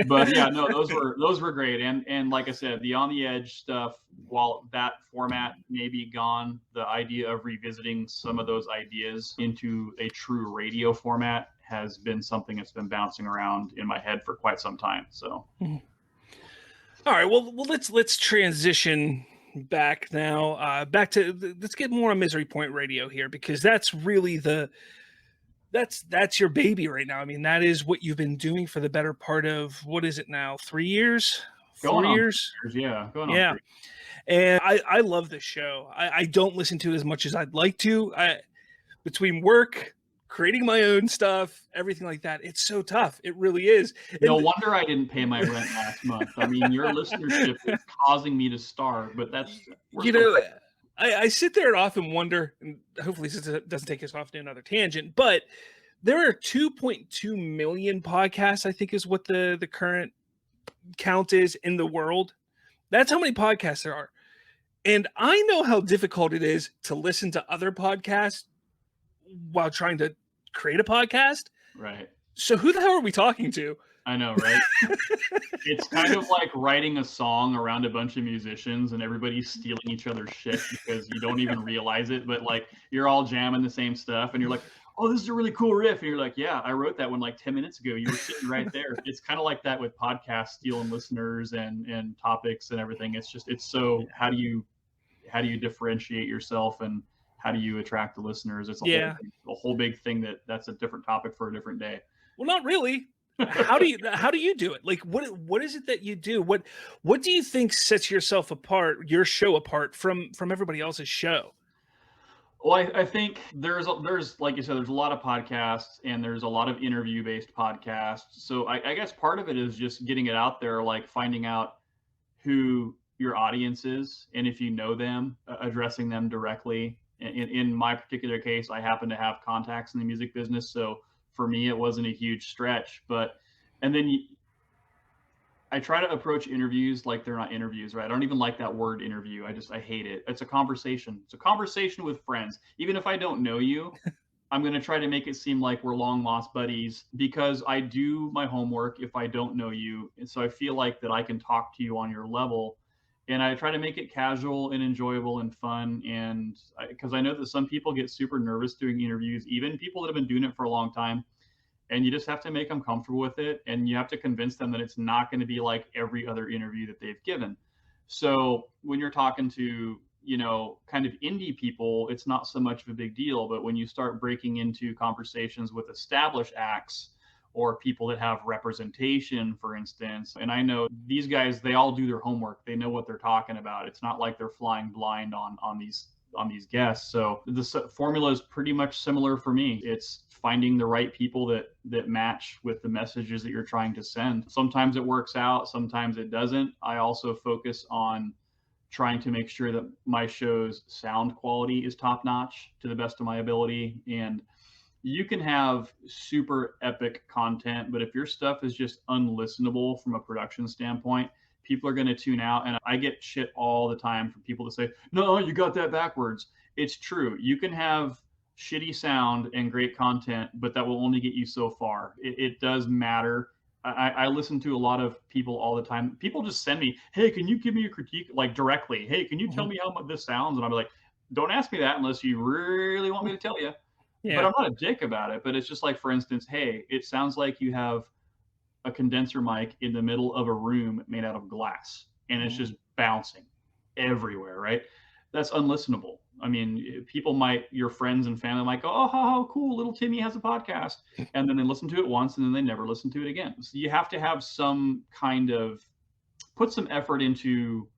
But yeah, no, those were great. And like I said, the On the Edge stuff, while that format may be gone, the idea of revisiting some of those ideas into a true radio format has been something that's been bouncing around in my head for quite some time. So all right, well let's transition back now, back to let's get more on Misery Point Radio here, because that's really that's your baby right now. I mean, that is what you've been doing for the better part of, what is it now, 3 years, 4 years? Yeah, going on. Yeah. 3. And I love this show. I don't listen to it as much as I'd like to. Between work, creating my own stuff, everything like that, it's so tough. It really is. No wonder I didn't pay my rent last month. I mean, your listenership is causing me to starve, but that's I sit there and often wonder, and hopefully this doesn't take us off to another tangent, but there are 2.2 million podcasts, I think is what the current count is in the world. That's how many podcasts there are. And I know how difficult it is to listen to other podcasts while trying to create a podcast. Right. So who the hell are we talking to? I know, right? It's kind of like writing a song around a bunch of musicians and everybody's stealing each other's shit because you don't even realize it, but like you're all jamming the same stuff and you're like, oh, this is a really cool riff. And you're like, yeah, I wrote that one like 10 minutes ago. You were sitting right there. It's kind of like that with podcasts, stealing listeners and topics and everything. It's so how do you differentiate yourself and how do you attract the listeners? It's a whole big thing that's a different topic for a different day. Well, not really. How do you do it? Like, what is it that you do? What do you think sets your show apart from everybody else's show? Well, I think there's like you said, there's a lot of podcasts and there's a lot of interview based podcasts. So I guess part of it is just getting it out there, like finding out who your audience is, and if you know them, addressing them directly. In my particular case, I happen to have contacts in the music business, so for me, it wasn't a huge stretch. And then I try to approach interviews like they're not interviews, right? I don't even like that word interview. I hate it. It's a conversation. It's a conversation with friends. Even if I don't know you, I'm going to try to make it seem like we're long lost buddies because I do my homework if I don't know you. And so I feel like that I can talk to you on your level. And I try to make it casual and enjoyable and fun. And because I know that some people get super nervous doing interviews, even people that have been doing it for a long time. And you just have to make them comfortable with it. And you have to convince them that it's not going to be like every other interview that they've given. So when you're talking to, kind of indie people, it's not so much of a big deal. But when you start breaking into conversations with established acts, or people that have representation, for instance. And I know these guys, they all do their homework. They know what they're talking about. It's not like they're flying blind on these guests. So the formula is pretty much similar for me. It's finding the right people that match with the messages that you're trying to send. Sometimes it works out, sometimes it doesn't. I also focus on trying to make sure that my show's sound quality is top notch to the best of my ability. And you can have super epic content, but if your stuff is just unlistenable from a production standpoint, people are going to tune out. And I get shit all the time from people to say, no, you got that backwards. It's true. You can have shitty sound and great content, but that will only get you so far. It does matter. I listen to a lot of people all the time. People just send me, hey, can you give me a critique, like directly? Hey, can you tell me how much this sounds? And I'm like, don't ask me that unless you really want me to tell you. Yeah. But I'm not a dick about it. But it's just like, for instance, hey, it sounds like you have a condenser mic in the middle of a room made out of glass, and it's just bouncing everywhere, right? That's unlistenable. I mean, people might, your friends and family might go, oh, how cool, little Timmy has a podcast. And then they listen to it once and then they never listen to it again. So you have to have some kind of, put some effort into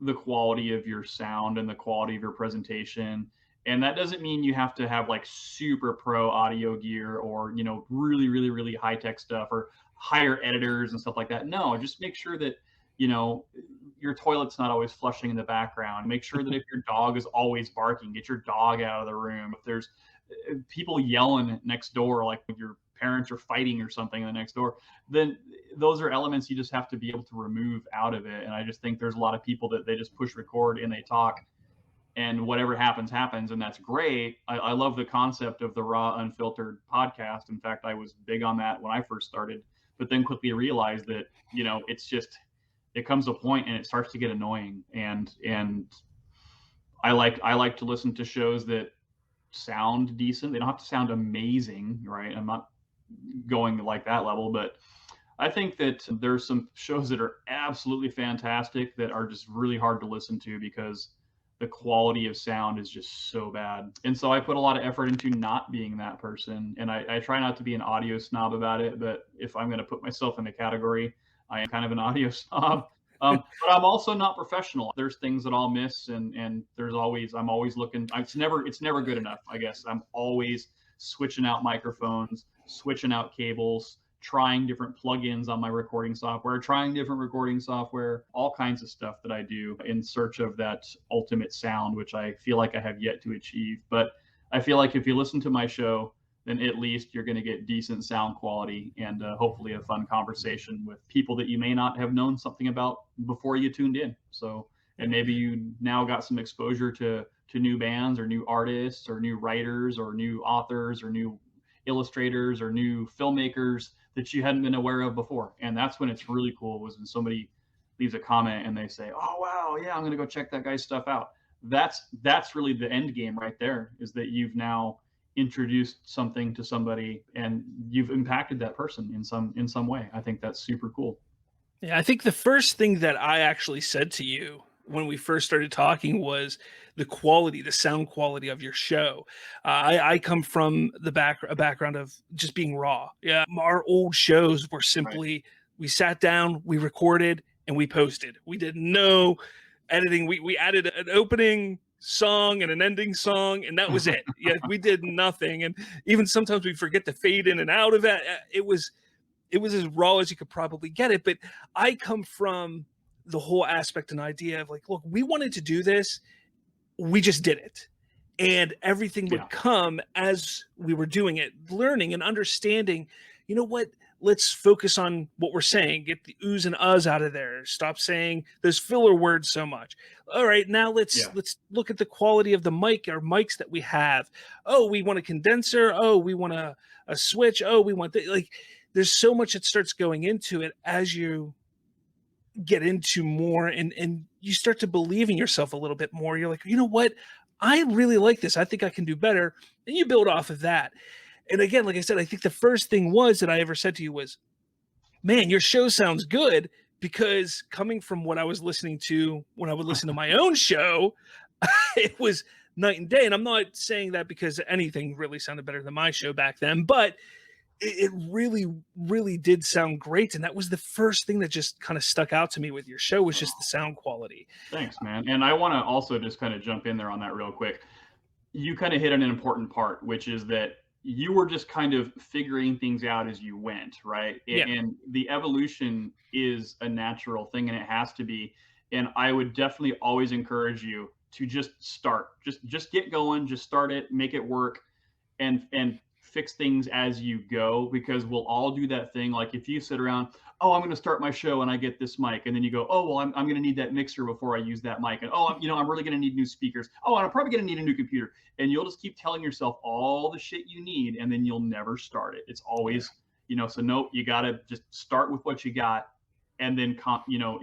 the quality of your sound and the quality of your presentation. And that doesn't mean you have to have like super pro audio gear or, you know, really, really, really high tech stuff or hire editors and stuff like that. No, just make sure that, you know, your toilet's not always flushing in the background. Make sure that if your dog is always barking, get your dog out of the room. If there's people yelling next door, like your parents are fighting or something in the next door, then those are elements you just have to be able to remove out of it. And I just think there's a lot of people that they just push record and they talk, and whatever happens, happens. And that's great. I love the concept of the raw, unfiltered podcast. In fact, I was big on that when I first started, but then quickly realized that, you know, it's just, it comes to a point and it starts to get annoying. And I like to listen to shows that sound decent. They don't have to sound amazing, right? I'm not going like that level, but I think that there's some shows that are absolutely fantastic that are just really hard to listen to because the quality of sound is just so bad. And so I put a lot of effort into not being that person. And I try not to be an audio snob about it, but if I'm going to put myself in the category, I am kind of an audio snob. But I'm also not professional. There's things that I'll miss, and there's always, I'm always looking. It's never good enough, I guess. I'm always switching out microphones, switching out cables, trying different plugins on my recording software, all kinds of stuff that I do in search of that ultimate sound, which I feel like I have yet to achieve. But I feel like if you listen to my show, then at least you're going to get decent sound quality and hopefully a fun conversation with people that you may not have known something about before you tuned in. So, and maybe you now got some exposure to new bands or new artists or new writers or new authors or new illustrators or new filmmakers that you hadn't been aware of before. And that's when it's really cool, was when somebody leaves a comment and they say, oh, wow, yeah, I'm going to go check that guy's stuff out. That's really the end game right there, is that you've now introduced something to somebody and you've impacted that person in some way. I think that's super cool. Yeah, I think the first thing that I actually said to you when we first started talking was the quality, the sound quality of your show. I come from a background of just being raw. Yeah, our old shows were simply, we sat down, we recorded, and we posted. We did no editing. We added an opening song and an ending song, and that was it. Yeah, we did nothing. And even sometimes we forget to fade in and out of it. It was as raw as you could probably get it. But I come from the whole aspect and idea of like, look, we wanted to do this, we just did it, and everything would come as we were doing it, learning and understanding. You know what, let's focus on what we're saying, get the oohs and uhs out of there, stop saying those filler words so much. All right, now let's look at the quality of the mic, our mics that we have. Oh, we want a condenser. Oh, we want a switch. Oh, we want like, there's so much that starts going into it as you get into more and you start to believe in yourself a little bit more. You're like, you know what, I really like this, I think I can do better, and you build off of that. And again, like I said, I think the first thing was that I ever said to you was, man, your show sounds good, because coming from what I was listening to when I would listen to my own show, it was night and day. And I'm not saying that because anything really sounded better than my show back then, but it really, really did sound great. And that was the first thing that just kind of stuck out to me with your show, was just the sound quality. Thanks, man. And I want to also just kind of jump in there on that real quick. You kind of hit on an important part, which is that you were just kind of figuring things out as you went, right? Yeah. And the evolution is a natural thing, and it has to be. And I would definitely always encourage you to just start, just get going, just start it, make it work, and fix things as you go, because we'll all do that thing. Like if you sit around, oh, I'm going to start my show and I get this mic, and then you go, oh, well, I'm going to need that mixer before I use that mic, and oh, I'm really going to need new speakers. Oh, and I'm probably going to need a new computer, and you'll just keep telling yourself all the shit you need, and then you'll never start it. It's always, so no, you got to just start with what you got, and then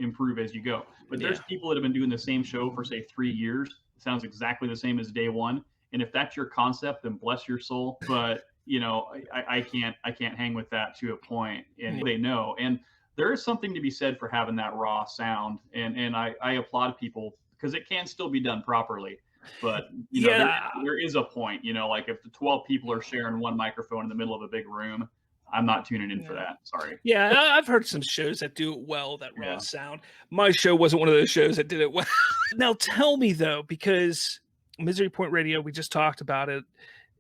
improve as you go. But there's people that have been doing the same show for say 3 years. It sounds exactly the same as day one. And if that's your concept, then bless your soul. But I can't hang with that to a point, and they know. And there is something to be said for having that raw sound. And I applaud people, because it can still be done properly. But there is a point, like if the 12 people are sharing one microphone in the middle of a big room, I'm not tuning in for that. Sorry. Yeah, I've heard some shows that do it well, that raw sound. My show wasn't one of those shows that did it well. Now tell me though, because Misery Point Radio, we just talked about it.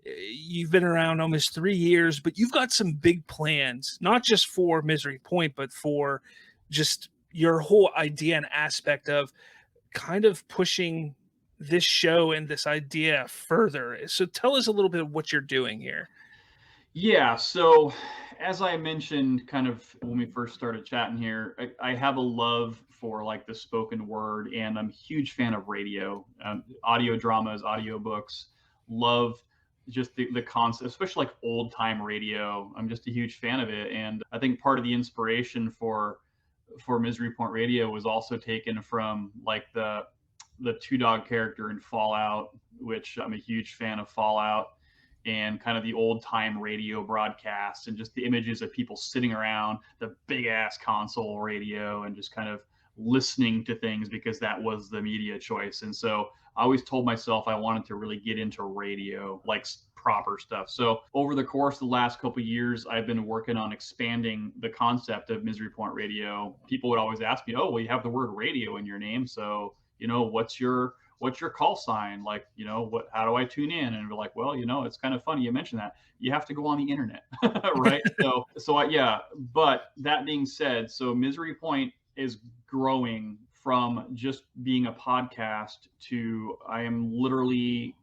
You've been around almost 3 years, but you've got some big plans, not just for Misery Point, but for just your whole idea and aspect of kind of pushing this show and this idea further. So tell us a little bit of what you're doing here. Yeah, so as I mentioned kind of when we first started chatting here, I have a love for like the spoken word, and I'm a huge fan of radio, audio dramas, audiobooks. Love just the concept, especially like old time radio. I'm just a huge fan of it. And I think part of the inspiration for Misery Point Radio was also taken from like the Two Dog character in Fallout, which I'm a huge fan of Fallout, and kind of the old time radio broadcasts, and just the images of people sitting around the big ass console radio and just kind of listening to things, because that was the media choice. And so I always told myself I wanted to really get into radio, like proper stuff. So over the course of the last couple of years, I've been working on expanding the concept of Misery Point Radio. People would always ask me, oh, well, you have the word radio in your name, so what's your call sign? Like, how do I tune in? And we're like, well, it's kind of funny you mentioned that. You have to go on the internet, right? But that being said, so Misery Point is growing from just being a podcast to I am literally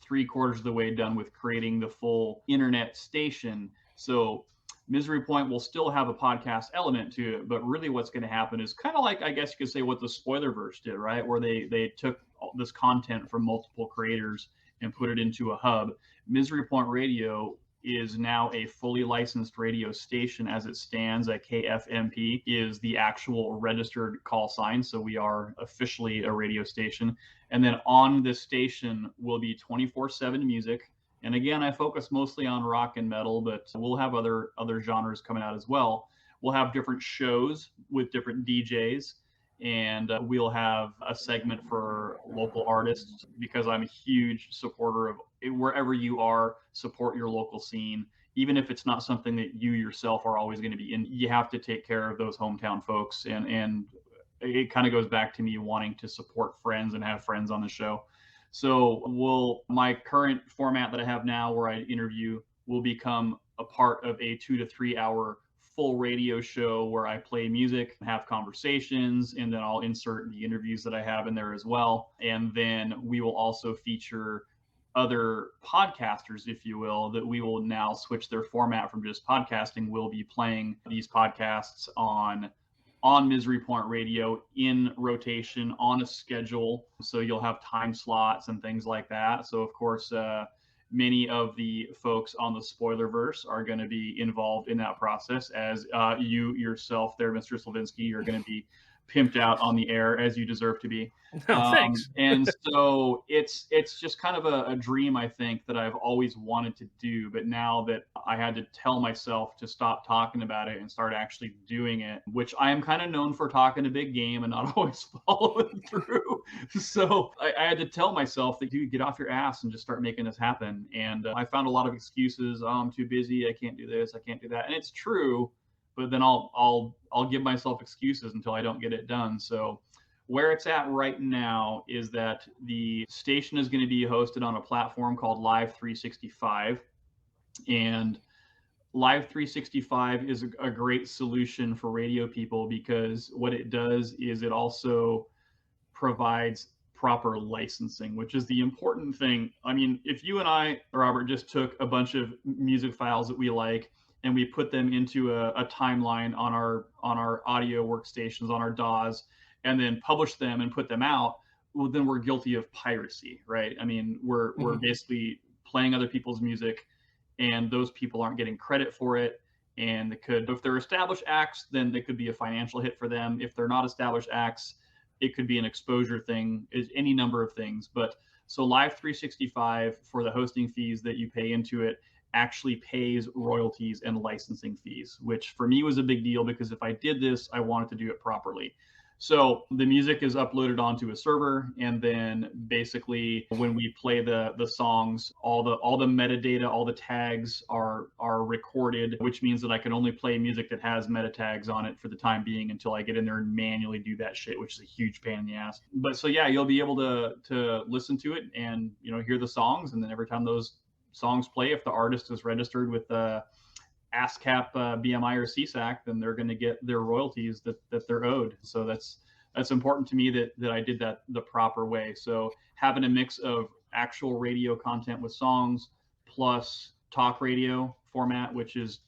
3/4 of the way done with creating the full internet station. So Misery Point will still have a podcast element to it, but really what's going to happen is kind of like, I guess you could say, what the Spoilerverse did, right? Where they took this content from multiple creators and put it into a hub. Misery Point Radio is now a fully licensed radio station as it stands. At KFMP is the actual registered call sign, so we are officially a radio station. And then on this station will be 24/7 music. And again, I focus mostly on rock and metal, but we'll have other genres coming out as well. We'll have different shows with different DJs, and we'll have a segment for local artists, because I'm a huge supporter of wherever you are, support your local scene. Even if it's not something that you yourself are always going to be in, you have to take care of those hometown folks. And it kind of goes back to me wanting to support friends and have friends on the show. So my current format that I have now, where I interview, will become a part of a 2 to 3 hour full radio show where I play music, have conversations, and then I'll insert the interviews that I have in there as well. And then we will also feature other podcasters, if you will, that we will now switch their format from just podcasting. We'll be playing these podcasts on Misery Point Radio in rotation on a schedule. So you'll have time slots and things like that. So of course, many of the folks on the Spoilerverse are going to be involved in that process, as you yourself there, Mr. Slavinsky, you're going to be pimped out on the air as you deserve to be. Thanks. And so it's just kind of a dream, I think, that I've always wanted to do. But now that I had to tell myself to stop talking about it and start actually doing it, which I am kind of known for talking a big game and not always following through. So I had to tell myself that, dude, get off your ass and just start making this happen. And I found a lot of excuses. Oh, I'm too busy. I can't do this. I can't do that. And it's true. But then I'll give myself excuses until I don't get it done. So where it's at right now is that the station is going to be hosted on a platform called Live 365. And Live 365 is a great solution for radio people, because what it does is it also provides proper licensing, which is the important thing. I mean, if you and I, Robert, just took a bunch of music files that we like and we put them into a timeline on our audio workstations, on our DAWs, and then publish them and put them out, well, then we're guilty of piracy, right? I mean, we're basically playing other people's music, and those people aren't getting credit for it. And if they're established acts, then they could be a financial hit for them. If they're not established acts, it could be an exposure thing, is any number of things. But so Live 365, for the hosting fees that you pay into it, actually pays royalties and licensing fees, which for me was a big deal, because if I did this, I wanted to do it properly. So the music is uploaded onto a server, and then basically when we play the songs, all the metadata, all the tags are recorded, which means that I can only play music that has meta tags on it for the time being until I get in there and manually do that shit, which is a huge pain in the ass. But so yeah, you'll be able to listen to it and hear the songs, and then every time those songs play, if the artist is registered with ASCAP, BMI, or CSAC, then they're going to get their royalties that they're owed. So that's important to me that I did that the proper way. So having a mix of actual radio content with songs plus talk radio format, which is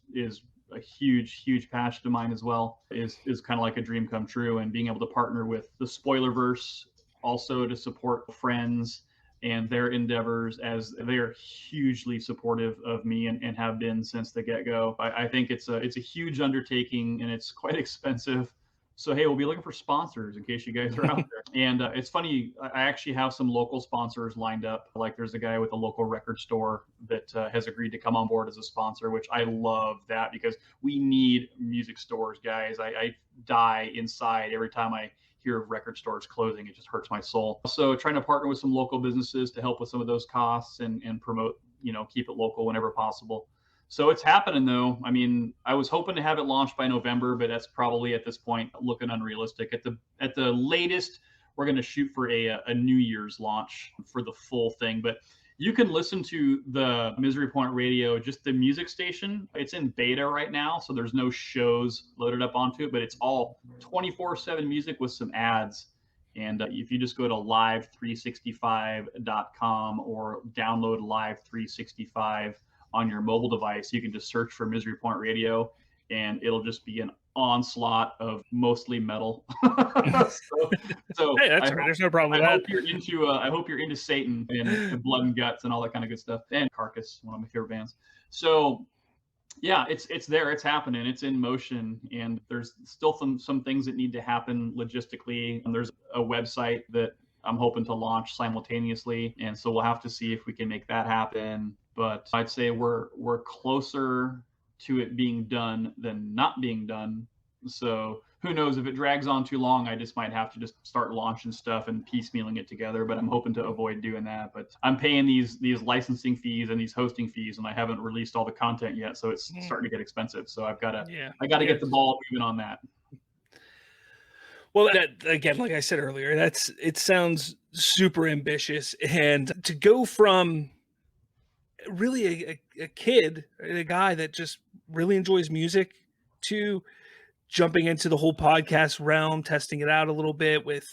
a huge passion of mine as well, is kind of like a dream come true. And being able to partner with the Spoilerverse also to support friends and their endeavors, as they're hugely supportive of me and have been since the get-go. I think it's a huge undertaking, and it's quite expensive. So hey, we'll be looking for sponsors in case you guys are out there. And it's funny, I actually have some local sponsors lined up. Like there's a guy with a local record store that has agreed to come on board as a sponsor, which I love that, because we need music stores, guys. I die inside every time I hear of record stores closing. It just hurts my soul. So trying to partner with some local businesses to help with some of those costs and promote, keep it local whenever possible. So it's happening though. I mean, I was hoping to have it launched by November, but that's probably at this point looking unrealistic. At the latest, we're going to shoot for a New Year's launch for the full thing. But you can listen to the Misery Point Radio, just the music station. It's in beta right now, so there's no shows loaded up onto it, but it's all 24/7 music with some ads. And if you just go to live365.com or download Live 365 on your mobile device, you can just search for Misery Point Radio, and it'll just be an onslaught of mostly metal. so hey, that's right. There's no problem with that. I hope you're into Satan and Blood and Guts and all that kind of good stuff, and Carcass, one of my favorite bands. So yeah, it's there, it's happening, it's in motion, and there's still some things that need to happen logistically. And there's a website that I'm hoping to launch simultaneously, and so we'll have to see if we can make that happen. But I'd say we're closer to it being done than not being done. So who knows, if it drags on too long, I just might have to just start launching stuff and piecemealing it together, but I'm hoping to avoid doing that. But I'm paying these licensing fees and these hosting fees, and I haven't released all the content yet, so it's starting to get expensive. So I got to get the ball moving on that. Well, that, again, like I said earlier, it sounds super ambitious, and to go from really a kid, a guy that just really enjoys music, to jumping into the whole podcast realm, testing it out a little bit with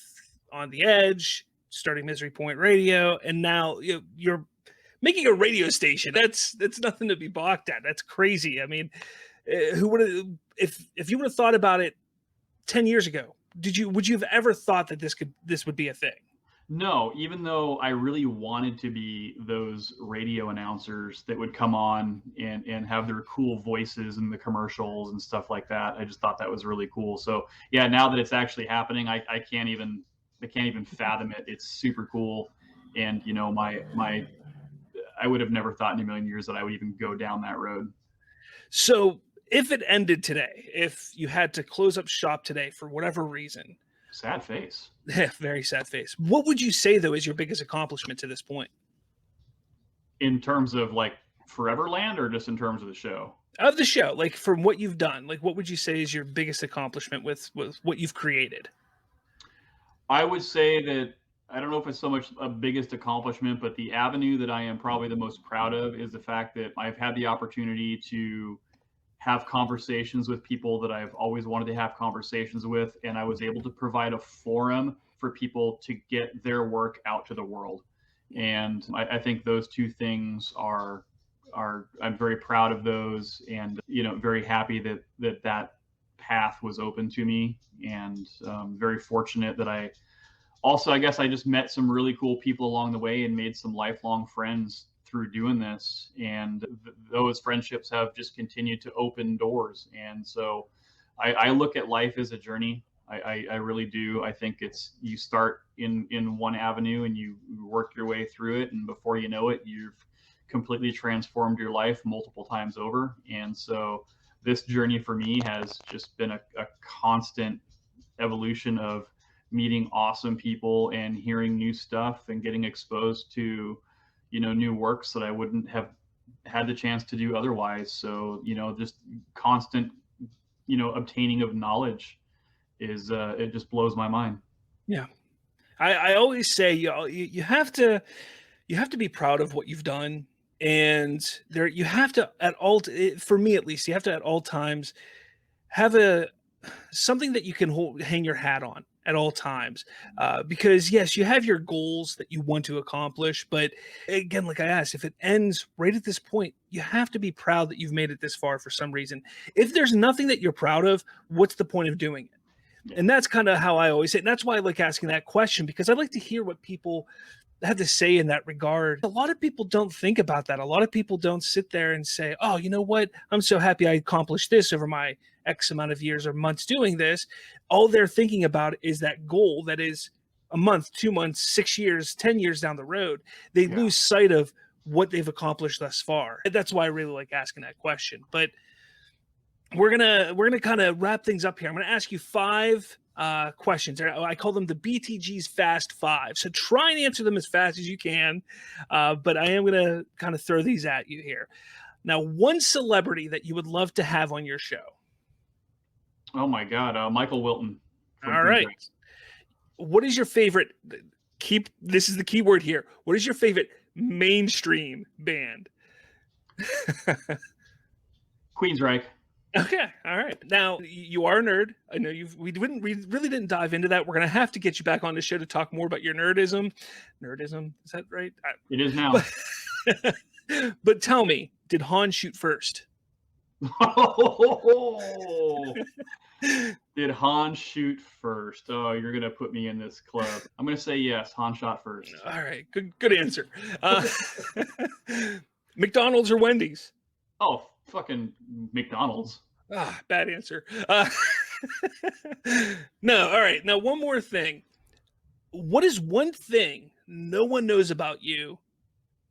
On the Edge, starting Misery Point Radio, and now you're making a radio station. That's nothing to be balked at. That's crazy. I mean, who would have, if you would have thought about it 10 years ago, would you have ever thought that this would be a thing? No, even though I really wanted to be those radio announcers that would come on and have their cool voices in the commercials and stuff like that. I just thought that was really cool. So yeah, now that it's actually happening, I can't even fathom it. It's super cool. And I would have never thought in a million years that I would even go down that road. So if it ended today, if you had to close up shop today for whatever reason, sad face. Very sad face. What would you say, though, is your biggest accomplishment to this point? In terms of like Foreverland, or just in terms of the show? Of the show, like from what you've done, like what would you say is your biggest accomplishment with what you've created? I would say that, I don't know if it's so much a biggest accomplishment, but the avenue that I am probably the most proud of is the fact that I've had the opportunity to have conversations with people that I've always wanted to have conversations with, and I was able to provide a forum for people to get their work out to the world. And I think those two things are I'm very proud of those, and very happy that path was open to me, and very fortunate that I guess I just met some really cool people along the way and made some lifelong friends through doing this, and those friendships have just continued to open doors. And so I look at life as a journey. I really do. I think you start in one avenue and you work your way through it, and before you know it, you've completely transformed your life multiple times over. And so this journey for me has just been a constant evolution of meeting awesome people and hearing new stuff and getting exposed to new works that I wouldn't have had the chance to do otherwise. So just constant obtaining of knowledge is it just blows my mind. Yeah, I always say you have to be proud of what you've done, and you have to for me at least, you have to at all times have something that you can hang your hat on at all times, because yes, you have your goals that you want to accomplish, but again, like I asked, if it ends right at this point, you have to be proud that you've made it this far for some reason. If there's nothing that you're proud of, what's the point of doing it? And that's kind of how I always say it. And that's why I like asking that question, because I like to hear what people have to say in that regard. A lot of people don't think about that. A lot of people don't sit there and say, oh, you know what? I'm so happy I accomplished this over my X amount of years or months doing this. All they're thinking about is that goal that is a month, 2 months, 6 years, 10 years down the road. They lose sight of what they've accomplished thus far. And that's why I really like asking that question. But we're gonna kind of wrap things up here. I'm gonna ask you 5 questions. I call them the BTG's Fast 5. So try and answer them as fast as you can. But I am gonna kind of throw these at you here. Now, one celebrity that you would love to have on your show. Oh my God, Michael Wilton. All right. What is your favorite? This is the key word here. What is your favorite mainstream band? Queensryche. Okay, all right. Now, you are a nerd. I know we really didn't dive into that. We're gonna have to get you back on the show to talk more about your nerdism. Nerdism, is that right? It is now. But tell me, did Han shoot first? Did Han shoot first? Oh, you're gonna put me in this club. I'm gonna say yes. Han shot first. All right, good answer. McDonald's or Wendy's? Oh, fucking McDonald's. Bad answer. No, all right. Now, one more thing. What is one thing no one knows about you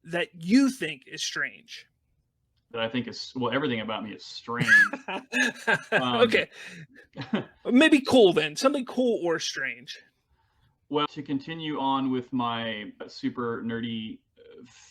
that you think is strange? That I think is, well, everything about me is strange. Okay. Maybe cool then. Something cool or strange. Well, to continue on with my super nerdy,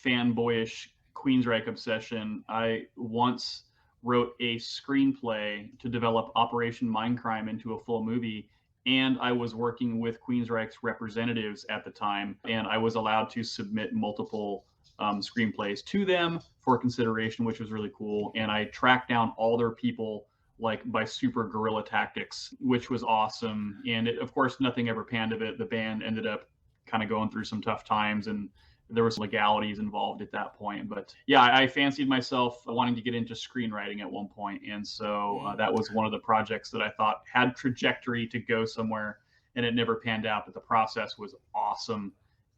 fanboyish Queensryche obsession, I once wrote a screenplay to develop Operation Mindcrime into a full movie, and I was working with Queensryche's representatives at the time, and I was allowed to submit multiple screenplays to them for consideration, which was really cool. And I tracked down all their people like by super guerrilla tactics, which was awesome. And of course, nothing ever panned of it. The band ended up kind of going through some tough times, and there was legalities involved at that point. But yeah, I fancied myself wanting to get into screenwriting at one point. And so that was one of the projects that I thought had trajectory to go somewhere, and it never panned out, but the process was awesome.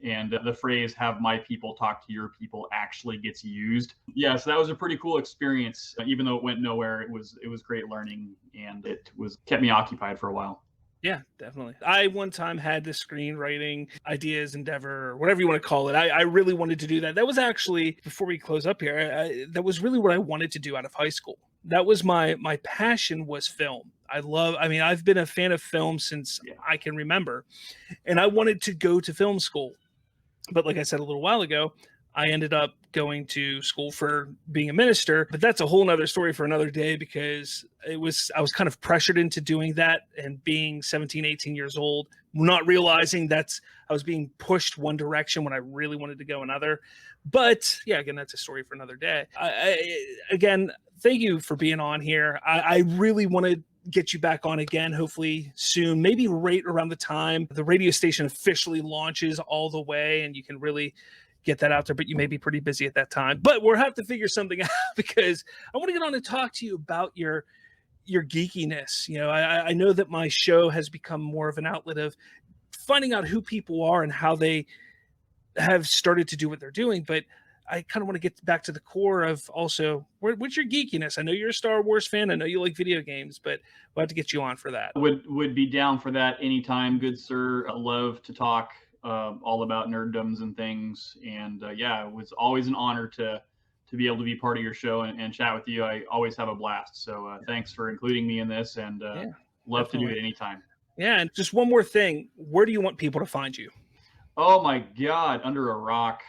And the phrase "have my people talk to your people" actually gets used. Yeah, so that was a pretty cool experience. Even though it went nowhere, it was great learning, and it kept me occupied for a while. Yeah, definitely. I one time had this screenwriting ideas endeavor, or whatever you want to call it. I really wanted to do that. That was actually, before we close up here, that was really what I wanted to do out of high school. That was my passion, was film. I've been a fan of film since I can remember, and I wanted to go to film school. But like I said a little while ago, I ended up going to school for being a minister, but that's a whole nother story for another day, because I was kind of pressured into doing that, and being 17, 18 years old, not realizing I was being pushed one direction when I really wanted to go another. But yeah, again, that's a story for another day. Again, thank you for being on here. I really wanted get you back on again, hopefully soon, maybe right around the time the radio station officially launches all the way and you can really get that out there, but you may be pretty busy at that time. But we'll have to figure something out because I want to get on and talk to you about your geekiness. You know, I know that my show has become more of an outlet of finding out who people are and how they have started to do what they're doing, but I kind of want to get back to the core of also what's your geekiness. I know you're a Star Wars fan. I know you like video games, but we'll have to get you on for that. Would be down for that anytime, good sir. I love to talk all about nerddoms and things. And yeah, it was always an honor to be able to be part of your show and chat with you. I always have a blast. So thanks for including me in this, and love definitely to do it anytime. Yeah, and just one more thing. Where do you want people to find you? Oh my God, under a rock,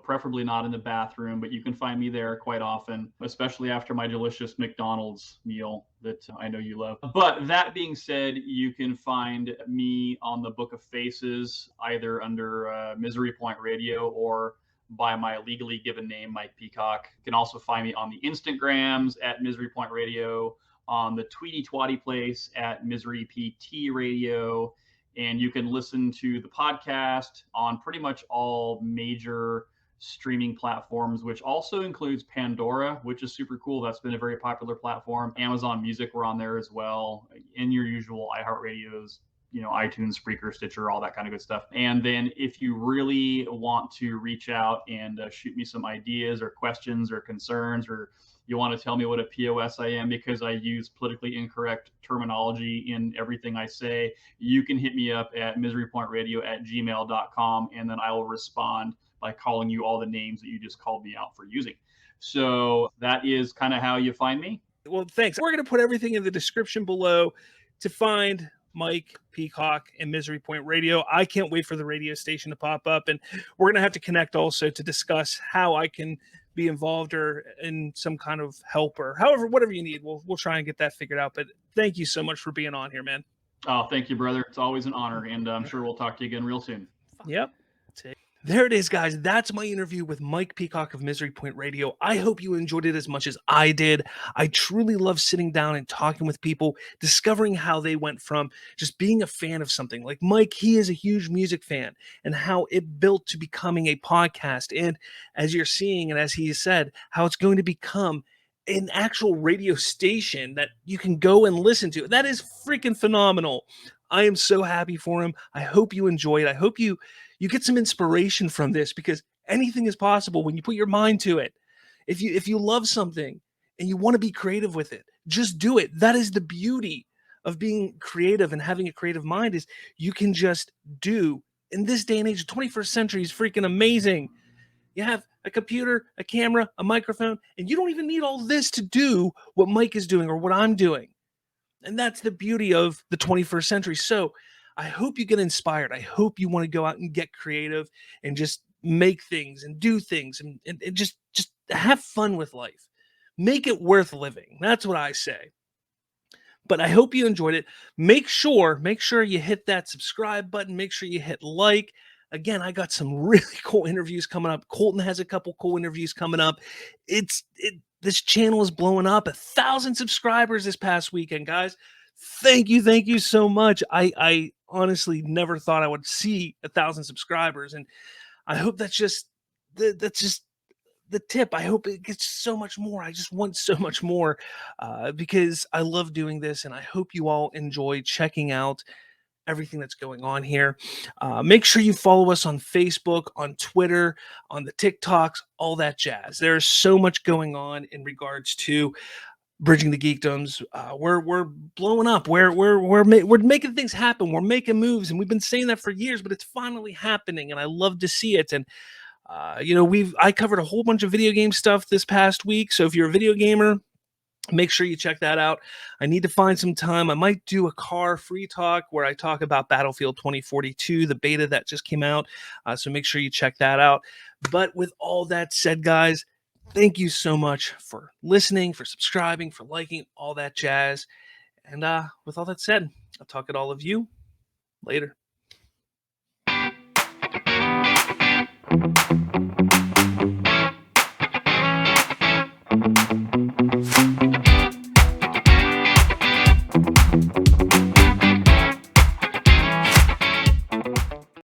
preferably not in the bathroom, but you can find me there quite often, especially after my delicious McDonald's meal that I know you love. But that being said, you can find me on the Book of Faces, either under Misery Point Radio or by my legally given name, Mike Peacock. You can also find me on the Instagrams at Misery Point Radio, on the Tweety Twatty place at Misery PT Radio. And you can listen to the podcast on pretty much all major streaming platforms, which also includes Pandora, which is super cool. That's been a very popular platform. Amazon Music, we're on there as well. In your usual iHeartRadios, iTunes, Spreaker, Stitcher, all that kind of good stuff. And then if you really want to reach out and shoot me some ideas or questions or concerns, or you want to tell me what a POS I am because I use politically incorrect terminology in everything I say, you can hit me up at miserypointradio@gmail.com, and then I will respond by calling you all the names that you just called me out for using. So that is kind of how you find me. Well, thanks. We're going to put everything in the description below to find Mike Peacock and Misery Point Radio. I can't wait for the radio station to pop up, and we're going to have to connect also to discuss how I can be involved or in some kind of help or however, whatever you need. We'll try and get that figured out. But thank you so much for being on here, man. Oh, thank you, brother. It's always an honor, and I'm sure we'll talk to you again real soon. Yep. There it is, guys. That's my interview with Mike Peacock of Misery Point Radio. I hope you enjoyed it as much as I did. I truly love sitting down and talking with people, discovering how they went from just being a fan of something. Like Mike, he is a huge music fan, and how it built to becoming a podcast. And as you're seeing, and as he said, how it's going to become an actual radio station that you can go and listen to. That is freaking phenomenal. I am so happy for him. I hope you enjoy it. I hope you get some inspiration from this, because anything is possible when you put your mind to it. If you love something and you want to be creative with it, just do it. That is the beauty of being creative and having a creative mind, is you can just do. In this day and age, the 21st century is freaking amazing. You have a computer, a camera, a microphone, and you don't even need all this to do what Mike is doing or what I'm doing. And that's the beauty of the 21st century. So I hope you get inspired. I hope you want to go out and get creative and just make things and do things and just have fun with life. Make it worth living. That's what I say. But I hope you enjoyed it. Make sure you hit that subscribe button. Make sure you hit like. Again, I got some really cool interviews coming up. Colton has a couple cool interviews coming up. This channel is blowing up. 1,000 subscribers this past weekend, guys. Thank you so much. I honestly never thought I would see 1,000 subscribers, and I hope that's just the tip. I hope it gets so much more. I just want so much more because I love doing this, and I hope you all enjoy checking out everything that's going on here. Make sure you follow us on Facebook, on Twitter, on the TikToks, all that jazz. There's so much going on in regards to Bridging the Geekdoms. We're blowing up. We're making things happen. We're making moves, and we've been saying that for years, but it's finally happening, and I love to see it. And I covered a whole bunch of video game stuff this past week. So if you're a video gamer, make sure you check that out. I need to find some time. I might do a car free talk where I talk about Battlefield 2042, the beta that just came out. So make sure you check that out. But with all that said, guys, thank you so much for listening, for subscribing, for liking, all that jazz. And with all that said, I'll talk at all of you later.